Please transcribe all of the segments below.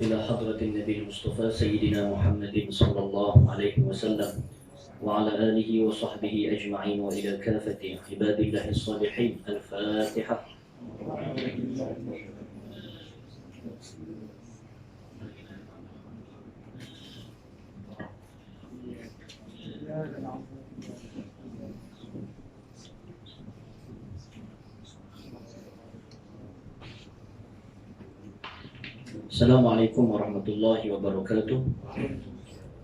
إلى حضرة النبي المصطفى سيدنا محمد صلى الله عليه وسلم وعلى آله وصحبه أجمعين وإلى كافة عباد الله الصالحين. الفاتحة. Assalamualaikum warahmatullahi wabarakatuh.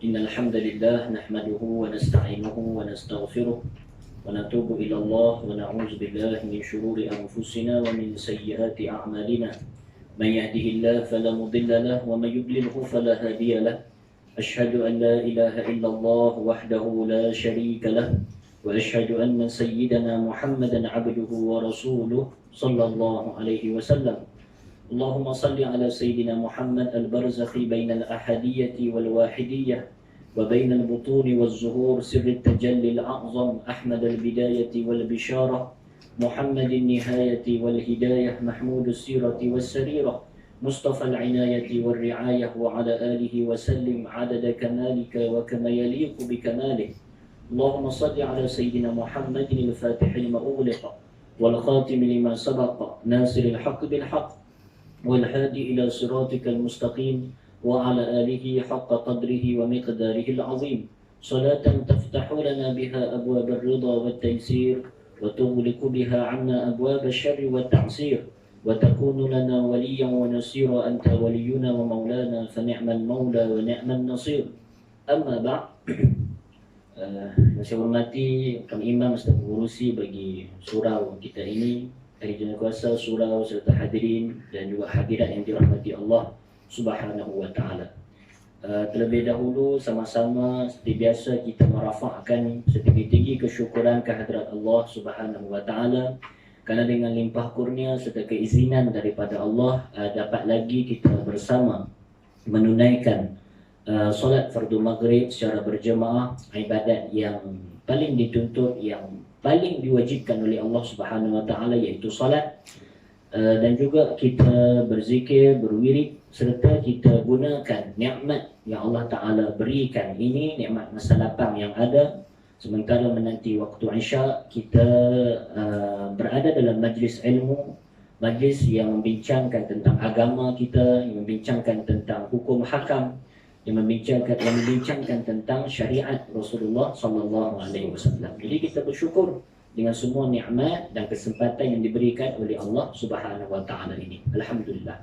Innal hamdalillah nahmaduhu wa nasta'inuhu wa nastaghfiruh wa natubu ila Allah wa na'udzu billahi min shururi anfusina wa min sayyiati a'malina. May yahdihillahu fala mudilla lahu wa may yudlilhu fala hadiya lahu. Ashhadu an la ilaha illallah wahdahu la syarika lahu wa ashhadu anna sayyidana Muhammadan 'abduhu wa rasuluh sallallahu alaihi wasallam. اللهم صل على سيدنا محمد البرزخي بين الأحدية والواحدية وبين البطون والزهور سر التجلي الأعظم أحمد البداية والبشارة محمد النهاية والهداية محمود السيرة والسريرة مصطفى العناية والرعاية وعلى آله وسلم عدد كمالك وكما يليق بكماله. اللهم صل على سيدنا محمد الفاتح لما أغلق والخاتم لما سبق ناصر الحق بالحق والهادي إلى صراطك المستقيم وعلى آله حق قدره ومقداره العظيم. صلاة تفتح لنا بها أبواب الرضا والتيسير وتغلق بها عنا أبواب الشر والتعسير وتكون لنا وليا ونصيرا. أنت ولينا ومولانا فنعم المولى ونعم النصير. أما بعد, saya hormati kami imam serta pengurusi bagi surau kita ini, Ahli Jana Kuasa, surau serta hadirin dan juga hadirat yang dirahmati Allah Subhanahu wa taala. Terlebih dahulu sama-sama seperti biasa kita merafakkan setinggi-tinggi kesyukuran kehadrat Allah Subhanahu wa taala kerana dengan limpah kurnia serta keizinan daripada Allah dapat lagi kita bersama menunaikan solat fardu maghrib secara berjemaah, ibadat yang paling dituntut, yang paling diwajibkan oleh Allah Subhanahu wa taala, iaitu salat. Dan juga kita berzikir, berwirid serta kita gunakan nikmat yang Allah Taala berikan ini, nikmat masa lapang yang ada sementara menanti waktu Isya. Kita berada dalam majlis ilmu, majlis yang membincangkan tentang agama kita, yang membincangkan tentang hukum hakam, yang membincangkan tentang syariat Rasulullah sallallahu alaihi wasallam. Jadi kita bersyukur dengan semua nikmat dan kesempatan yang diberikan oleh Allah Subhanahu wa taala ini. Alhamdulillah.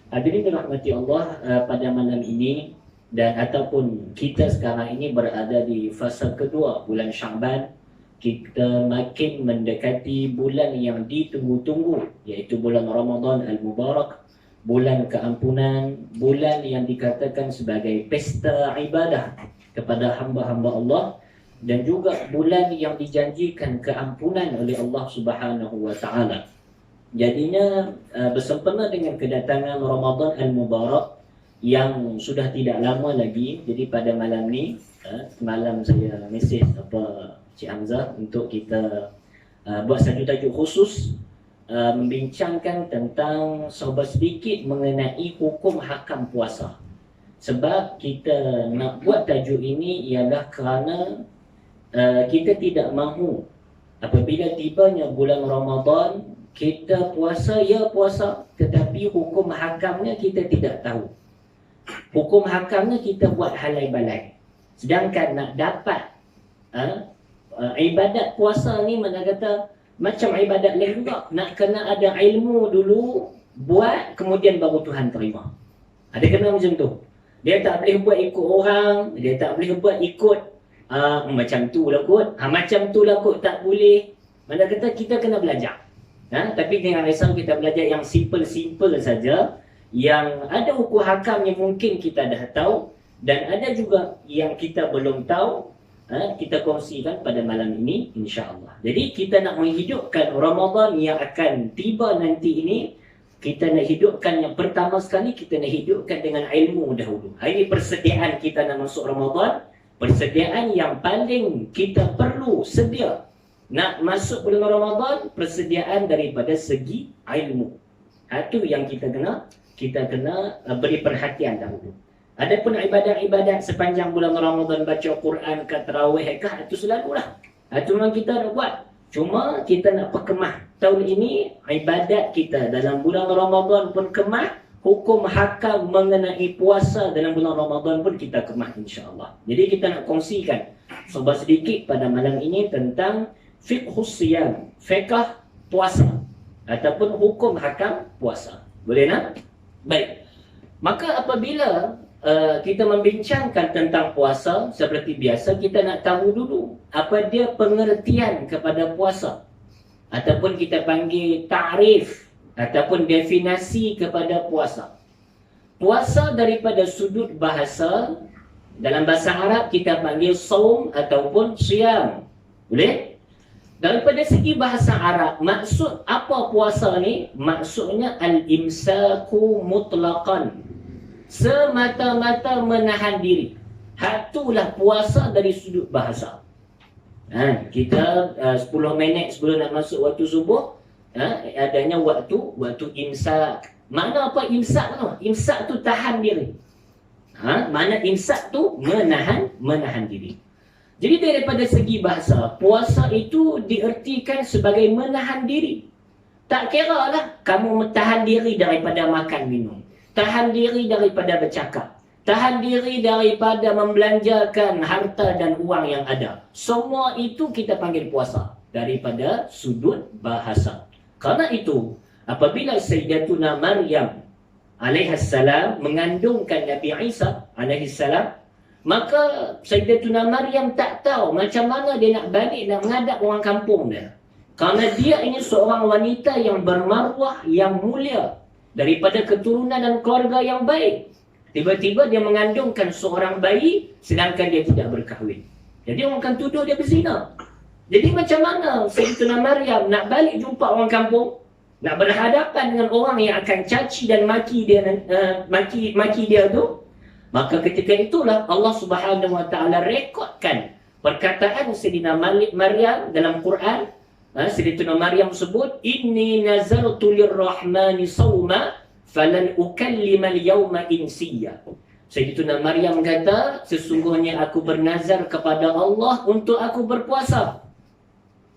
Hadirin dirahmati Allah, pada malam ini dan ataupun kita sekarang ini berada di fasa kedua bulan Syaban. Kita makin mendekati bulan yang ditunggu-tunggu, iaitu bulan Ramadan Al-Mubarak, bulan keampunan, bulan yang dikatakan sebagai pesta ibadah kepada hamba-hamba Allah, dan juga bulan yang dijanjikan keampunan oleh Allah Subhanahu wa taala. Jadinya bersempena dengan kedatangan Ramadan Al-Mubarak yang sudah tidak lama lagi, jadi pada malam ni, semalam saya mesej Cik Hamzah untuk kita buat satu tajuk khusus membincangkan tentang sahabat sedikit mengenai hukum hakam puasa. Sebab kita nak buat tajuk ini ialah kerana kita tidak mahu apabila tibanya bulan Ramadan kita puasa, ya puasa, tetapi hukum hakamnya kita tidak tahu. Hukum hakamnya kita buat halai balai. Sedangkan nak dapat ibadat puasa ni, mana kata macam ibadat lain juga, nak kena ada ilmu dulu buat, kemudian baru Tuhan terima. Ada kena macam tu. Dia tak boleh buat ikut orang, dia tak boleh buat ikut macam tu lah kot, macam tu lah kot, tak boleh. Mana kata kita kena belajar. Tapi jangan risau, kita belajar yang simple-simple saja, yang ada hukum hakam yang mungkin kita dah tahu dan ada juga yang kita belum tahu. Kita kongsikan pada malam ini insya-Allah. Jadi kita nak menghidupkan Ramadan yang akan tiba nanti ini, kita nak hidupkan yang pertama sekali, kita nak hidupkan dengan ilmu dahulu. Ini persediaan kita nak masuk Ramadan, persediaan yang paling kita perlu sedia nak masuk bulan Ramadan, persediaan daripada segi ilmu. Itu yang kita kena kita kena beri perhatian dahulu. Adapun ibadat-ibadat sepanjang bulan Ramadan, baca Quran ke tarawih ke, itu selalulah. Itu memang kita nak buat. Cuma kita nak perkemah. Tahun ini ibadat kita dalam bulan Ramadan pun kemah, hukum hakam mengenai puasa dalam bulan Ramadan pun kita kemah, insya-Allah. Jadi kita nak kongsikan sedikit pada malam ini tentang fiqhus siyam, fiqh puasa ataupun hukum hakam puasa. Boleh nak? Baik. Maka apabila kita membincangkan tentang puasa, seperti biasa kita nak tahu dulu apa dia pengertian kepada puasa, ataupun kita panggil ta'rif ataupun definisi kepada puasa. Puasa daripada sudut bahasa, dalam bahasa Arab kita panggil saum ataupun siyam. Boleh? Daripada segi bahasa Arab, maksud apa puasa ni? Maksudnya al-imsaku mutlaqan, semata-mata menahan diri. Itulah puasa dari sudut bahasa. Kita 10 minit sebelum nak masuk waktu subuh, adanya waktu imsak. Mana apa imsak tu? Imsak tu tahan diri. Mana imsak tu menahan diri. Jadi daripada segi bahasa, puasa itu diertikan sebagai menahan diri. Tak kira lah kamu tahan diri daripada makan minum, tahan diri daripada bercakap, tahan diri daripada membelanjakan harta dan uang yang ada. Semua itu kita panggil puasa daripada sudut bahasa. Karena itu, apabila Sayyidatuna Maryam alaihassalam mengandungkan Nabi Isa alaihassalam, maka Sayyidatuna Maryam tak tahu macam mana dia nak balik nak menghadap orang kampung dia. Kerana dia ini seorang wanita yang bermaruah, yang mulia, daripada keturunan dan keluarga yang baik. Tiba-tiba dia mengandungkan seorang bayi sedangkan dia tidak berkahwin. Jadi orang akan tuduh dia berzina. Jadi macam mana Sayyidatuna Maryam nak balik jumpa orang kampung, nak berhadapan dengan orang yang akan caci dan maki dia tu? Maka ketika itulah Allah Subhanahu Wa Taala rekodkan perkataan Sayyidina Maryam dalam Quran. Sayyidatuna Maryam sebut, inni nazartu lirrahmani sawma falan ukallima al-yawma insiya. Sayyidatuna Maryam kata, sesungguhnya aku bernazar kepada Allah untuk aku berpuasa.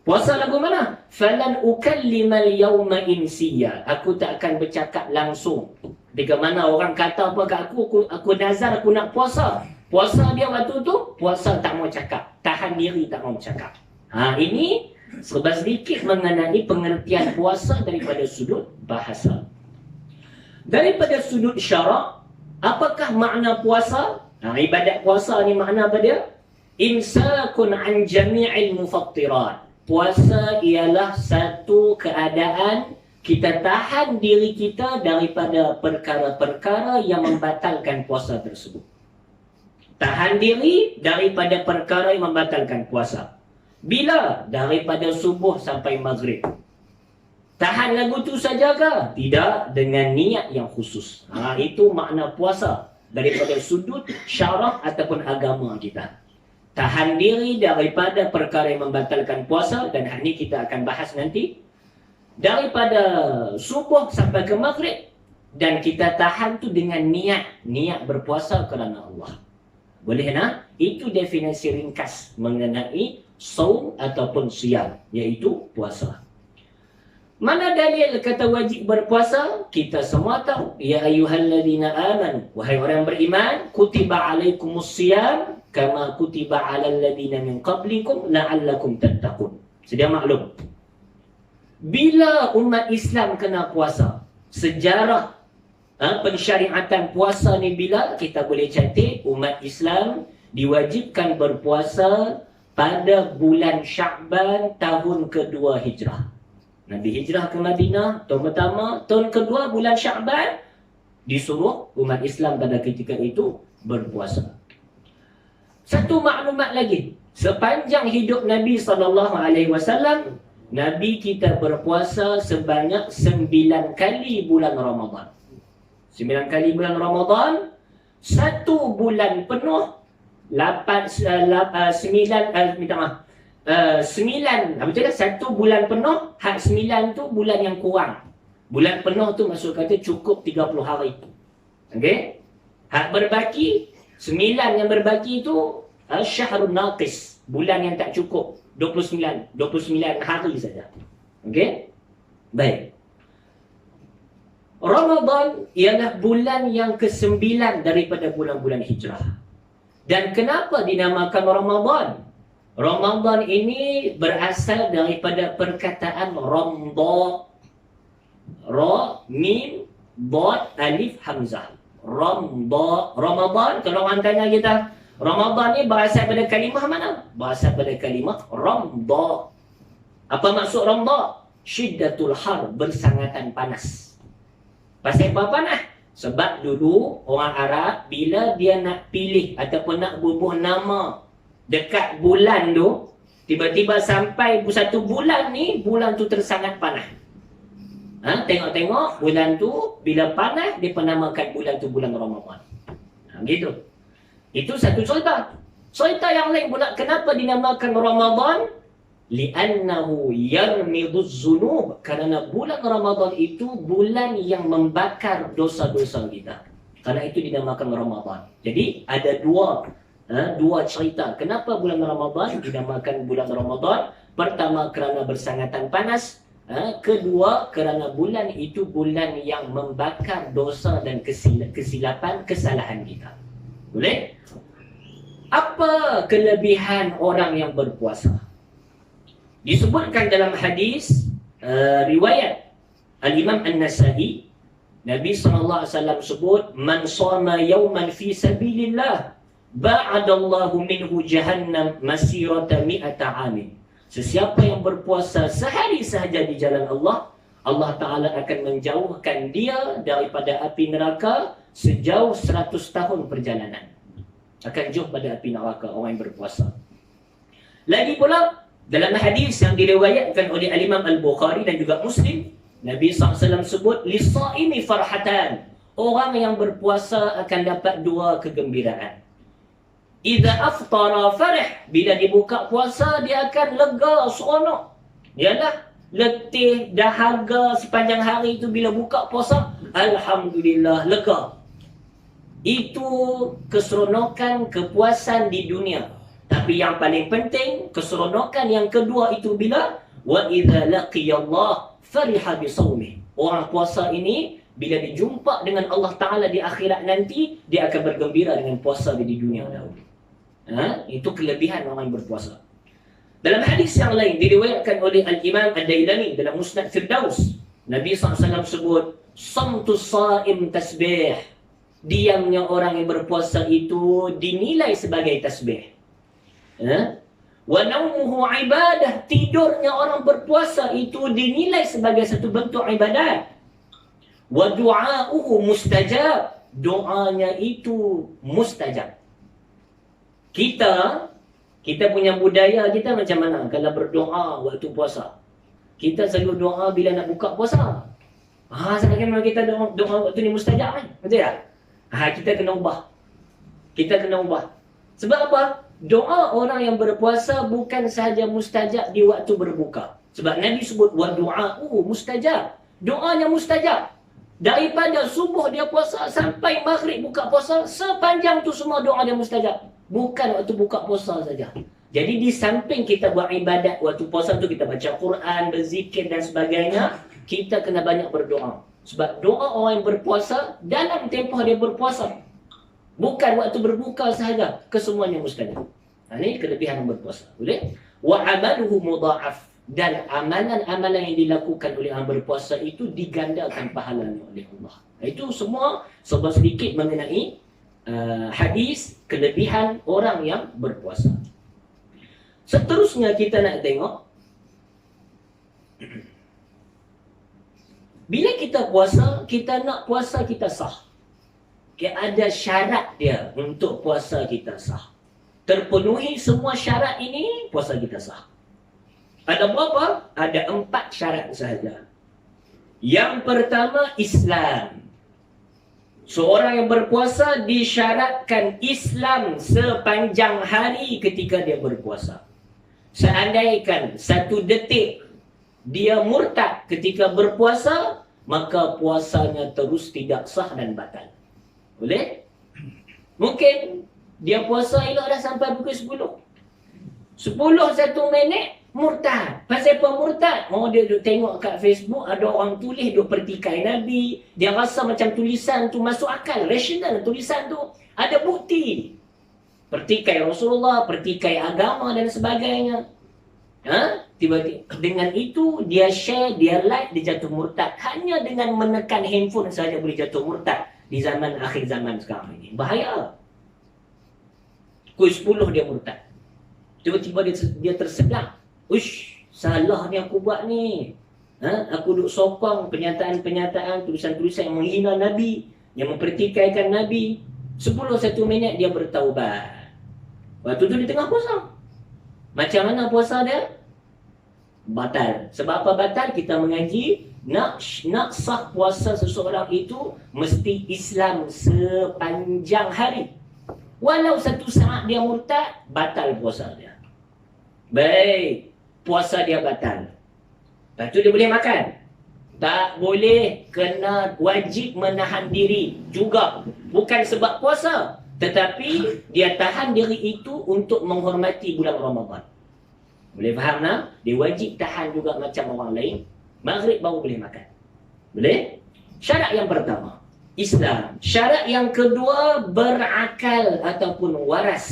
Puasa lagu mana? Falan ukallima al-yawma insiya. Aku tak akan bercakap langsung. Jika mana orang kata apa kat aku nazar aku nak puasa. Puasa dia waktu tu, puasa tak mau cakap. Tahan diri tak mau cakap. Ini serba sedikit mengenai pengertian puasa daripada sudut bahasa. Daripada sudut syarak, apakah makna puasa? Ibadat puasa ni makna apa dia? Imsakun an jami'il mufattirat. Puasa ialah satu keadaan kita tahan diri kita daripada perkara-perkara yang membatalkan puasa tersebut. Tahan diri daripada perkara yang membatalkan puasa. Bila? Daripada subuh sampai maghrib. Tahan lagu tu saja ke? Tidak, dengan niat yang khusus. Itu makna puasa daripada sudut syarak ataupun agama kita. Tahan diri daripada perkara yang membatalkan puasa, dan hari ini kita akan bahas nanti. Daripada subuh sampai ke maghrib, dan kita tahan tu dengan niat berpuasa kerana Allah. Boleh nak? Itu definisi ringkas mengenai saum ataupun siyam, iaitu puasa. Mana dalil kata wajib berpuasa? Kita semua tahu. Ya ayyuhalladzina amanu, wahai orang beriman, kutiba alaikumus siyam kama kutiba alal ladzina min qablikum la'allakum tattaqun. Sedia maklum. Bila umat Islam kena puasa, sejarah pensyariatan puasa ni bila kita boleh catat, umat Islam diwajibkan berpuasa pada bulan Sya'ban tahun kedua hijrah. Nabi hijrah ke Madinah tahun pertama, tahun kedua bulan Sya'ban disuruh umat Islam pada ketika itu berpuasa. Satu maklumat lagi, sepanjang hidup Nabi SAW, Nabi kita berpuasa sebanyak 9 kali bulan Ramadan. 9 kali bulan Ramadan, satu bulan penuh, 9, betul tak? Satu bulan penuh, hak 9 tu bulan yang kurang. Bulan penuh tu maksud kata cukup 30 hari. Okey? Hak berbaki, 9 yang berbaki tu syahrun naqis, bulan yang tak cukup, 29 hari saja. Okey? Baik. Ramadan ialah bulan yang ke-9 daripada bulan-bulan hijrah. Dan kenapa dinamakan Ramadan? Ramadan ini berasal daripada perkataan Ramda. Ra, Mim, Dad, Alif, Hamzah. Ramda. Ramadan, kalau orang tanya kita, Ramadan ni berasal pada kalimah mana? Berasal pada kalimah Ramda. Apa maksud Ramda? Syiddatul har, bersangatan panas. Pasal apa panas? Sebab dulu orang Arab bila dia nak pilih ataupun nak bubuh nama dekat bulan tu, tiba-tiba sampai satu bulan ni, bulan tu tersangat panas. Tengok-tengok bulan tu bila panas, dia penamakan bulan tu bulan Ramadan. Gitu. Itu satu cerita. Cerita yang lain pula, kenapa dinamakan Ramadan? Li'annahu yarmiduz zunub. Kerana bulan Ramadan itu bulan yang membakar dosa-dosa kita. Karena itu dinamakan Ramadan. Jadi ada dua cerita. Kenapa bulan Ramadan dinamakan bulan Ramadan? Pertama kerana bersangatan panas. Kedua kerana bulan itu bulan yang membakar dosa dan kesilapan, kesalahan kita. Boleh? Apa kelebihan orang yang berpuasa? Disebutkan dalam hadis riwayat Al-Imam An-Nasa'i, Nabi SAW sebut, man shama yawman fi sabilillah ba'adallahu minhu jahannam masirata mi'ata amin. Sesiapa yang berpuasa sehari sahaja di jalan Allah, Allah Ta'ala akan menjauhkan dia daripada api neraka sejauh 100 tahun perjalanan. Akan jauh pada api neraka orang yang berpuasa. Lagi pula, dalam hadis yang diriwayatkan oleh Al-Imam Al-Bukhari dan juga Muslim, Nabi SAW sebut, Lisa'imi farhatan. Orang yang berpuasa akan dapat dua kegembiraan. Idza aftara farih. Bila dibuka puasa, dia akan lega, seronok. Yalah, letih, dahaga sepanjang hari itu bila buka puasa, Alhamdulillah, lega. Itu keseronokan, kepuasan di dunia. Tapi yang paling penting, keseronokan yang kedua itu bila wa idza laqiyallah fariha bisawmih. Orang puasa ini bila dijumpa dengan Allah Taala di akhirat nanti, dia akan bergembira dengan puasa di dunia dahulu. Itu kelebihan orang yang berpuasa. Dalam hadis yang lain diriwayatkan oleh Al-Imam Ad-Dailami dalam Musnad Firdaus, Nabi SAW sebut, samtus saim tasbih. Diamnya orang yang berpuasa itu dinilai sebagai tasbih. Wa naumuhu ibadah. Tidurnya orang berpuasa itu dinilai sebagai satu bentuk ibadat. Wa du'a'uhu mustajab. Doanya itu mustajab. Kita punya budaya kita macam mana kalau berdoa waktu puasa? Kita selalu doa bila nak buka puasa. Sebagaimana kita doa waktu ni mustajab kan? Betul tak? Kita kena ubah. Sebab apa? Doa orang yang berpuasa bukan sahaja mustajab di waktu berbuka. Sebab Nabi sebut wa du'a'uhu mustajab. Doanya mustajab. Daripada subuh dia puasa sampai maghrib buka puasa, sepanjang tu semua doa dia mustajab. Bukan waktu buka puasa saja. Jadi di samping kita buat ibadat waktu puasa tu, kita baca Quran, berzikir dan sebagainya, kita kena banyak berdoa. Sebab doa orang yang berpuasa dalam tempoh dia berpuasa, bukan waktu berbuka sahaja, kesemuanya mustajab. Ini kelebihan berpuasa. Boleh? Wa amaluhu mudha'af. Dan amalan-amalan yang dilakukan oleh orang berpuasa itu digandakan pahalanya oleh Allah. Itu semua sebab sedikit mengenai hadis kelebihan orang yang berpuasa. Seterusnya kita nak tengok, bila kita puasa, kita nak puasa kita sah. Ada syarat dia untuk puasa kita sah. Terpenuhi semua syarat ini, puasa kita sah. Ada berapa? Ada 4 syarat sahaja. Yang pertama, Islam. Seorang yang berpuasa disyaratkan Islam sepanjang hari ketika dia berpuasa. Seandainya 1 detik dia murtad ketika berpuasa, maka puasanya terus tidak sah dan batal. Boleh? Mungkin dia puasa elok dah sampai pukul 10. 1 minit murtad. Pasal apa murtad? Oh, dia duk tengok kat Facebook ada orang tulis duk pertikai Nabi. Dia rasa macam tulisan tu masuk akal, rasional tulisan tu. Ada bukti. Pertikai Rasulullah, pertikai agama dan sebagainya. Tiba-tiba dengan itu dia share, dia like, dia jatuh murtad. Hanya dengan menekan handphone saja boleh jatuh murtad di zaman akhir zaman sekarang ini. Bahaya. Pukul 10 dia murtad. Tiba-tiba dia tersedar. Uish, salah ni aku buat ni. Aku duk sokong penyataan-penyataan, tulisan-tulisan yang menghina Nabi, yang mempertikaikan Nabi. 1 minit dia bertaubat. Waktu tu di tengah puasa. Macam mana puasa dia? Batal. Sebab apa batal? Kita mengaji nak sah puasa seseorang itu mesti Islam sepanjang hari. Walau 1 saat dia murtad, batal puasa dia. Baik, puasa dia batal. Lepas tu dia boleh makan? Tak boleh, kena wajib menahan diri juga. Bukan sebab puasa, tetapi dia tahan diri itu untuk menghormati bulan Ramadan. Boleh faham tak? Dia wajib tahan juga macam orang lain. Maghrib baru boleh makan. Boleh? Syarat yang pertama, Islam. Syarat yang kedua, berakal ataupun waras.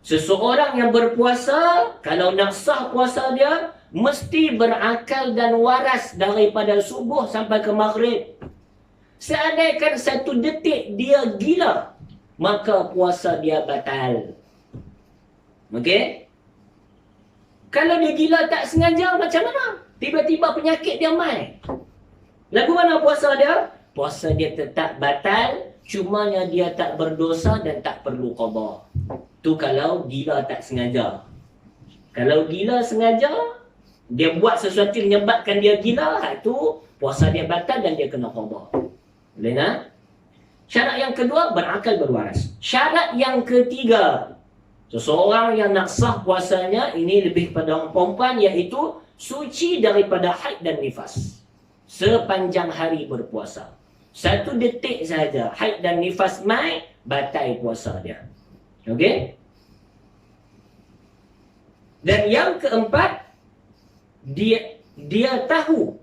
Seseorang yang berpuasa, kalau nak sah puasa dia, mesti berakal dan waras daripada subuh sampai ke maghrib. Seandainya 1 detik dia gila, maka puasa dia batal. Okey? Kalau dia gila tak sengaja, macam mana? Tiba-tiba penyakit dia main. Lagu mana puasa dia? Puasa dia tetap batal, cumanya dia tak berdosa dan tak perlu qada. Tu kalau gila tak sengaja. Kalau gila sengaja, dia buat sesuatu yang menyebabkan dia gila, tu puasa dia batal dan dia kena qada. Boleh tak? Syarat yang kedua, berakal berwaras. Syarat yang ketiga, seseorang yang nak sah puasanya, ini lebih pada orang perempuan, iaitu suci daripada haid dan nifas. Sepanjang hari berpuasa. 1 detik sahaja haid dan nifas mai, batal puasa dia. Okey? Dan yang keempat, dia tahu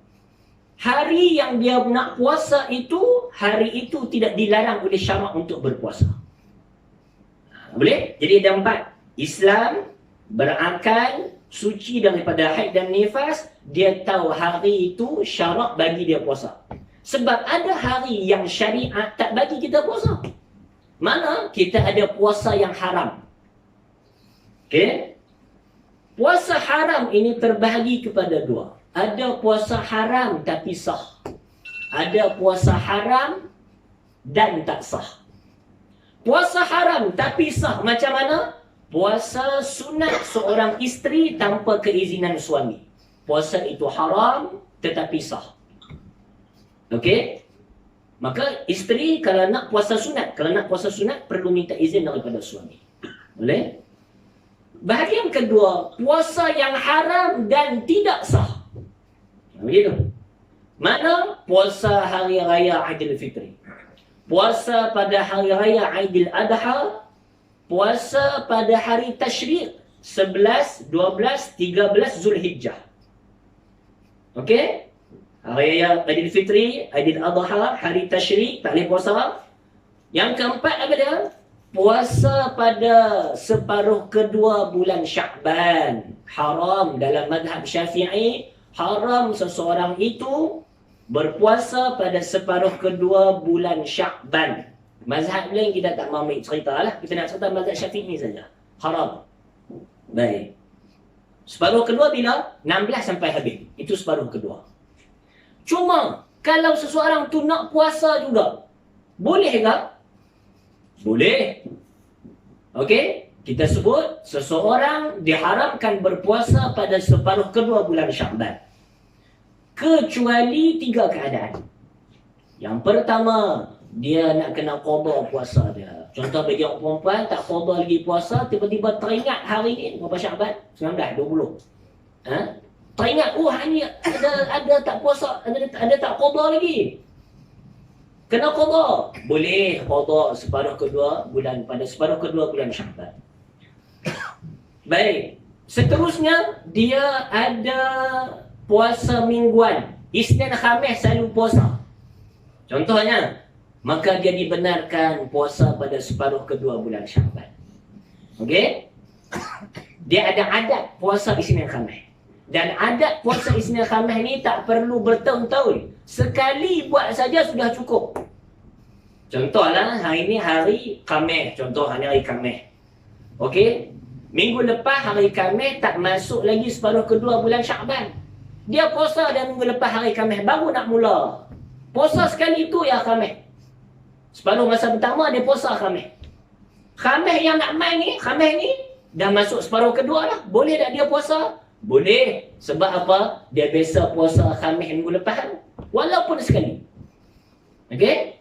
hari yang dia nak puasa itu, hari itu tidak dilarang oleh syarak untuk berpuasa. Boleh? Jadi ada 4. Islam, berakal, suci daripada haid dan nifas. Dia tahu hari itu syarak bagi dia puasa. Sebab ada hari yang syariat tak bagi kita puasa. Mana kita ada puasa yang haram. Okey? Puasa haram ini terbahagi kepada 2. Ada puasa haram tapi sah. Ada puasa haram dan tak sah. Puasa haram tapi sah macam mana? Puasa sunat seorang isteri tanpa keizinan suami. Puasa itu haram tetapi sah. Okey? Maka isteri kalau nak puasa sunat perlu minta izin daripada suami. Boleh? Bahagian kedua, puasa yang haram dan tidak sah. Begitu. Mana? Puasa hari raya Aidilfitri. Puasa pada hari raya Aidil Adha. Puasa pada hari Tashriq 11, 12, 13 Zulhijjah. Okey? Hari raya Aidilfitri, Aidil Adha, hari Tashriq tak boleh puasa. Yang keempat apa dia? Puasa pada separuh kedua bulan Sya'ban. Haram dalam mazhab Syafi'i. Haram seseorang itu berpuasa pada separuh kedua bulan Sya'ban. Mazhab lain kita tak mahu cerita lah. Kita nak cerita mazhab Syafi'i saja. Haram. Baik. Separuh kedua bila? 16 sampai habis. Itu separuh kedua. Cuma, kalau seseorang tu nak puasa juga, boleh tak? Boleh. Okey? Kita sebut, seseorang diharamkan berpuasa pada separuh kedua bulan Sya'ban. Kecuali 3 keadaan. Yang pertama, dia nak kena qada puasa dia. Contoh bagi orang perempuan, tak qada lagi puasa, tiba-tiba teringat hari ni, berapa Sya'ban? 19, 20. Tak ingat, oh hanya ada tak puasa, ada tak qada lagi. Kena qada. Boleh qada separuh kedua bulan, pada separuh kedua bulan Sya'ban. Baik. Seterusnya, dia ada puasa mingguan. Isnin Khamis selalu puasa. Contohnya, maka dia dibenarkan puasa pada separuh kedua bulan Sya'ban. Okey? Dia ada adat puasa Isnin Khamis. Dan adat puasa Isnin Khamis ni tak perlu bertahun-tahun. Sekali buat saja sudah cukup. Contohlah, hari ni hari Khamis. Contoh hari Khamis. Okey? Minggu lepas hari Khamis tak masuk lagi separuh kedua bulan Sya'ban. Dia puasa dan minggu lepas hari Khamis baru nak mula. Puasa sekali tu ya Khamis. Separuh masa pertama dia puasa Khamis. Khamis yang nak main ni, Khamis ni dah masuk separuh kedua dah. Boleh tak dia puasa? Boleh. Sebab apa? Dia biasa puasa Khamis minggu lepas. Walaupun sekali. Okey?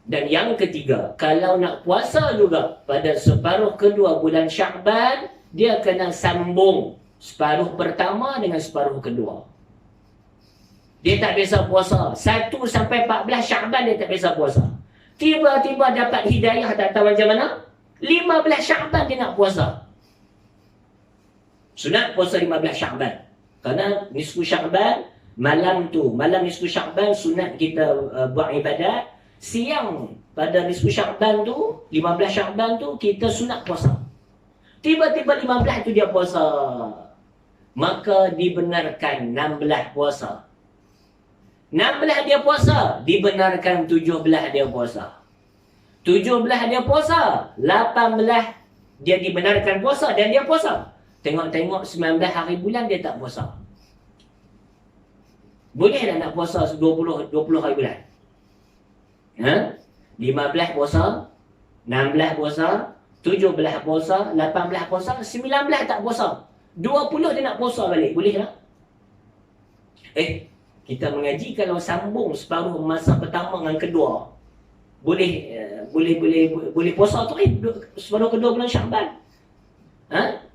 Dan yang ketiga, kalau nak puasa juga pada separuh kedua bulan Sya'ban, dia kena sambung separuh pertama dengan separuh kedua. Dia tak biasa puasa 1 sampai 14 Sya'ban, dia tak biasa puasa. Tiba-tiba dapat hidayah, tak tahu macam mana, 15 Sya'ban dia nak puasa. Sunat puasa 15 Sya'ban. Kerana nisfu Sya'ban, malam nisfu Sya'ban sunat kita buat ibadat. Siang pada nisfu Sya'ban tu, 15 Sya'ban tu, kita sunat puasa. Tiba-tiba 15 tu dia puasa. Maka dibenarkan 16 puasa. 16 dia puasa, dibenarkan 17 dia puasa. 17 dia puasa, 18 dia dibenarkan puasa dan dia puasa. Tengok-tengok 19 hari bulan dia tak puasa. Boleh tak nak puasa 20 hari bulan? Ha? 15 puasa, 16 puasa, 17 puasa, 18 puasa, 19 tak puasa. 20 dia nak puasa balik. Boleh tak? Kita mengaji kalau sambung separuh masa pertama dengan kedua. Boleh puasa tu separuh kedua bulan Sya'ban. Ha?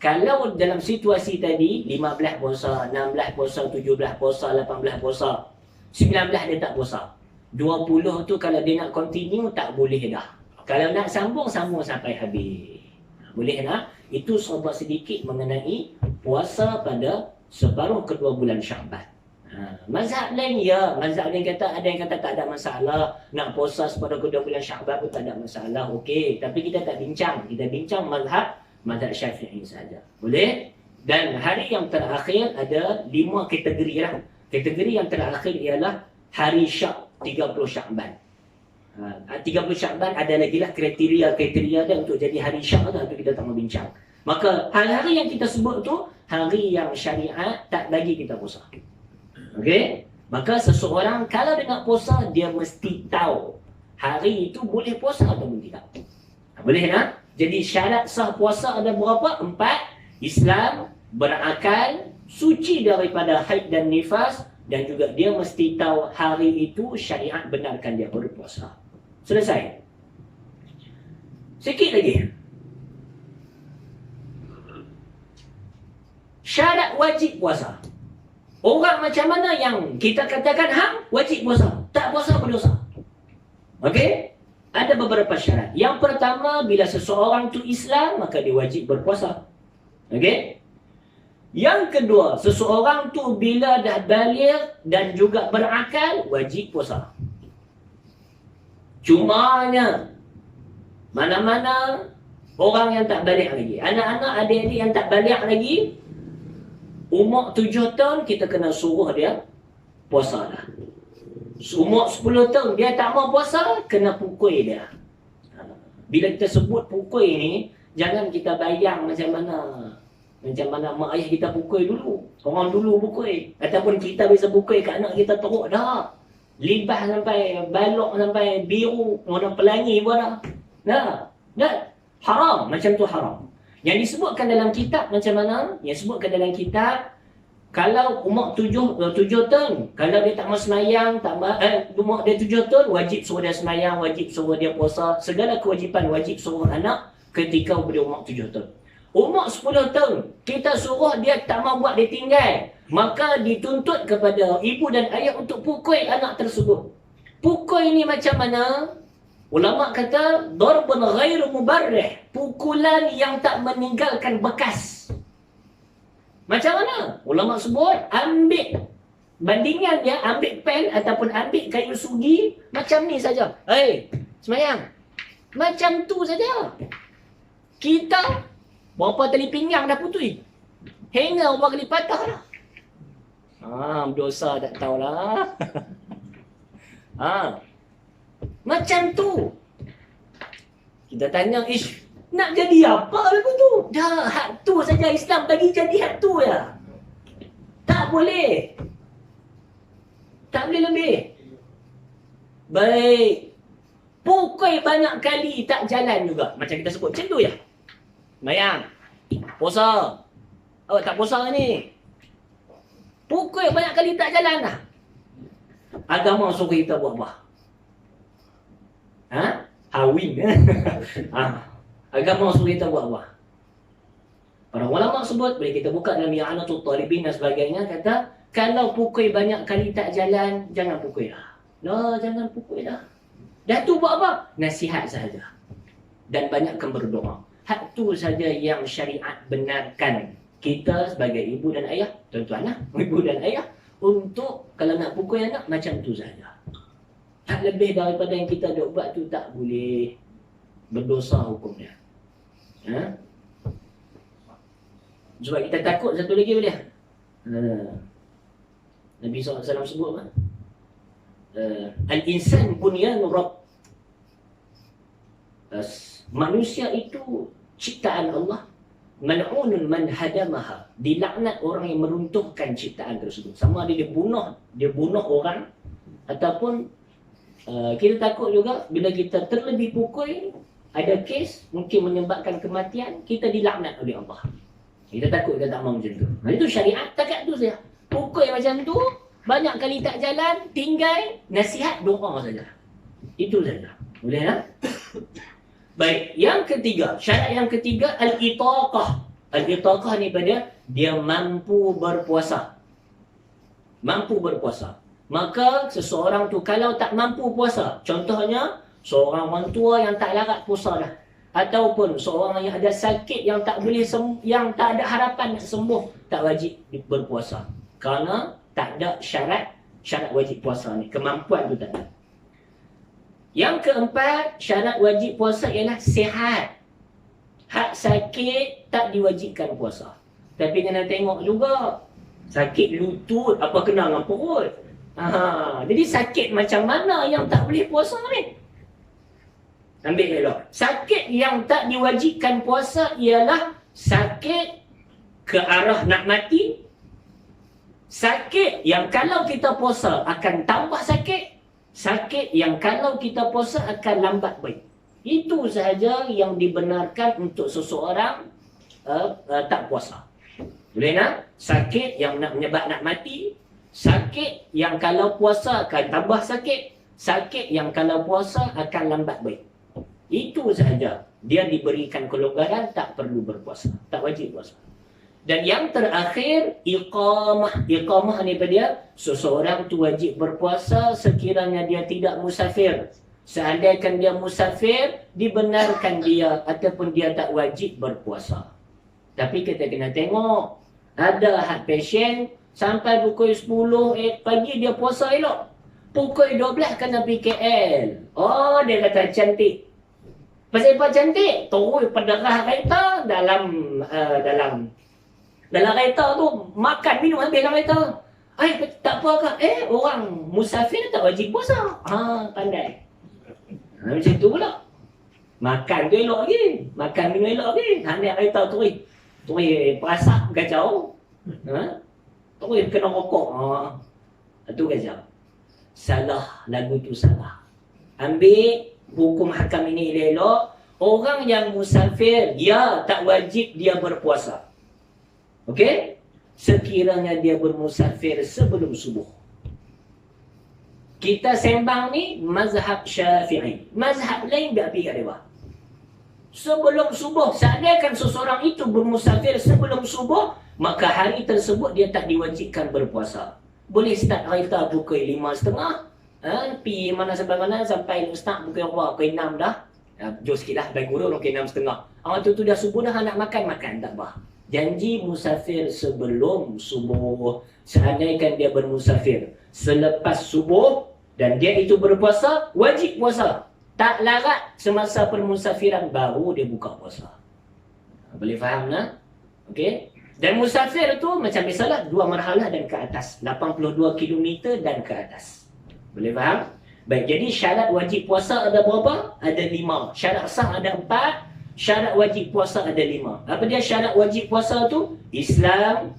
Kalau dalam situasi tadi 15 puasa, 16 puasa, 17 puasa, 18 puasa, 19 dia tak puasa. 20 tu kalau dia nak continue tak boleh dah. Kalau nak sambung sampai habis. Boleh tak? Itu sobat sedikit mengenai puasa pada separuh kedua bulan Sya'ban. Mazhab lain ya, mazhab lain kata, ada yang kata tak ada masalah nak puasa separuh kedua bulan Sya'ban pun tak ada masalah. Okey, tapi kita tak bincang. Kita bincang mazhab Syafi'i saja. Boleh? Dan hari yang terakhir ada 5 kategori lah. Kategori yang terakhir ialah hari Syak 30 Sya'ban. 30 Sya'ban ada lagi lah kriteria dia untuk jadi hari Syak lah, itu kita tak mau bincang. Maka hari-hari yang kita sebut tu hari yang syariat tak bagi kita puasa. Okey? Maka seseorang kalau dia nak puasa, dia mesti tahu hari itu boleh puasa atau tidak. Boleh tak? Jadi syarat sah puasa ada berapa? 4. Islam, berakal, suci daripada haid dan nifas, dan juga dia mesti tahu hari itu syariat benarkan dia berpuasa. Selesai. Sikit lagi. Syarat wajib puasa. Orang macam mana yang kita katakan wajib puasa, tak puasa berdosa. Okey? Ada beberapa syarat. Yang pertama, bila seseorang tu Islam, maka dia wajib berpuasa. Okey? Yang kedua, seseorang tu bila dah baligh dan juga berakal, wajib puasa. Cumanya, mana-mana orang yang tak baligh lagi. Anak-anak, adik-adik yang tak baligh lagi, umur 7 tahun, kita kena suruh dia puasa dah. Umur 10 tahun, dia tak mau puasa, kena pukul dia. Bila kita sebut pukul ni, jangan kita bayang macam mana mak ayah kita pukul dulu. Orang dulu pukul. Ataupun kita bisa pukul kat anak kita teruk dah. Libas sampai, balok sampai biru, warna pelangi pun dah. Dah. Haram, macam tu haram. Yang disebutkan dalam kitab macam mana? Yang disebutkan dalam kitab, kalau umur 7 tahun, kalau dia tak mau semayang, umur dia 7 tahun, wajib suruh dia semayang, wajib suruh dia puasa. Segala kewajipan wajib suruh anak ketika berumur 7 tahun. Umur 10 tahun, kita suruh dia tak mau buat, dia tinggal. Maka dituntut kepada ibu dan ayah untuk pukul anak tersebut. Pukul ini macam mana? Ulama kata, darbun ghairu mubarrih. Pukulan yang tak meninggalkan bekas. Macam mana? Ulama sebut, ambil bandingan dia, ambil pen ataupun ambil kayu sugi, macam ni saja. Semayang. Macam tu saja. Kita, berapa tali pinggang dah putui. Hanger berapa kali patah dah. Berdosa tak tahulah. Macam tu. Kita tanya, nak jadi apa lagu tu? Dah, hak tu saja Islam bagi jadi hak tu ya. Tak boleh. Tak boleh lebih. Baik. Pukul banyak kali tak jalan juga. Macam kita sebut, macam tu ya. Mayang. Puasa. Awak tak puasa ni. Pukul banyak kali tak jalan dah. Agama suruh kita buat apa? Hawin. Agama suruh kita buat apa? Para ulama sebut, boleh kita buka dalam I'anatul Talibin dan sebagainya, kata, kalau pukul banyak kali tak jalan, jangan pukul dah. Jangan pukul dah. Dah tu buat apa? Nasihat sahaja. Dan banyakkan berdoa. Hak tu saja yang syariat benarkan kita sebagai ibu dan ayah, tuan-tuan lah, ibu dan ayah, untuk kalau nak pukul anak, macam tu saja. Tak lebih daripada yang kita duk buat tu tak boleh. Berdosa hukumnya. Sebab kita takut satu lagi boleh. Nabi SAW sebut apa? Al-insan bunyanu rabb. Manusia itu ciptaan Allah. Mal'unun man hadamaha. Dilaknat orang yang meruntuhkan ciptaan tersebut. Sama ada dia bunuh orang, ataupun kita takut juga bila kita terlebih pukul, ada kes mungkin menyebabkan kematian, kita dilaknat oleh Allah. Kita takut, kita tak mahu macam tu. Itu syariat takat tu saja. Pukul macam tu, banyak kali tak jalan, tinggal, nasihat, doa saja. Itu saja. Boleh tak? Baik, yang ketiga, syarat yang ketiga, al-itaqah. Al-itaqah ni pada dia mampu berpuasa. Mampu berpuasa. Maka seseorang tu kalau tak mampu puasa, contohnya seorang orang tua yang tak larat puasa dah, ataupun seorang yang ada sakit yang tak boleh yang tak ada harapan nak sembuh, tak wajib berpuasa. Kerana tak ada syarat wajib puasa ni, kemampuan tu tak ada. Yang keempat, syarat wajib puasa ialah sihat. Hak sakit tak diwajibkan puasa. Tapi kena tengok juga, sakit lutut apa kena dengan perut. Jadi sakit macam mana yang tak boleh puasa ni? Ambil elok. Sakit yang tak diwajibkan puasa ialah sakit ke arah nak mati. Sakit yang kalau kita puasa akan tambah sakit. Sakit yang kalau kita puasa akan lambat baik. Itu sahaja yang dibenarkan untuk seseorang tak puasa. Boleh tak? Sakit yang nak menyebab nak mati. Sakit yang kalau puasa akan tambah sakit. Sakit yang kalau puasa akan lambat baik. Itu sahaja. Dia diberikan kelonggaran, tak perlu berpuasa. Tak wajib puasa. Dan yang terakhir, iqamah. Iqamah ni pada dia, seseorang tu wajib berpuasa sekiranya dia tidak musafir. Seandainya dia musafir, dibenarkan dia ataupun dia tak wajib berpuasa. Tapi kita kena tengok, ada hak pasien sampai pukul 10 pagi dia puasa elok. Pukul 12 kena PKL. Oh, dia kata cantik. Pasal apa cantik? Terus penderah kereta dalam kereta tu, makan minum habis dalam kereta. Tak apa ke? Orang musafir tak wajib puasa. Pandai. Macam tu pula. Makan tu elok lagi. Makan minum elok lagi. Naik kereta terus perasap kacau. Terus kena rokok. Itu kacau. Salah. Lagu tu salah. Ambil hukum hakam ini elok. Orang yang musafir, dia tak wajib dia berpuasa. Okey? Sekiranya dia bermusafir sebelum subuh. Kita sembang ni mazhab Syafi'i. Mazhab lain tak pergi kat dia. Sebelum subuh. Seandainya seseorang itu bermusafir sebelum subuh, maka hari tersebut dia tak diwajibkan berpuasa. Boleh start kereta pukul 5.30, pergi mana sampai mana, sampai start pukul 6 dah. Jauh sikit lah, baik guru pukul 6.30. Waktu tu dah subuh dah, nak makan tak apa. Janji musafir sebelum subuh. Seandainya dia bermusafir selepas subuh dan dia itu berpuasa, wajib puasa. Tak larat semasa permusafiran baru dia buka puasa. Boleh faham tak? Okey. Dan musafir tu macam biasalah 2 marhalah dan ke atas. 82 km dan ke atas. Boleh faham? Baik, jadi syarat wajib puasa ada berapa? Ada 5. Syarat sah ada 4. Syarat wajib puasa ada 5. Apa dia syarat wajib puasa tu? Islam,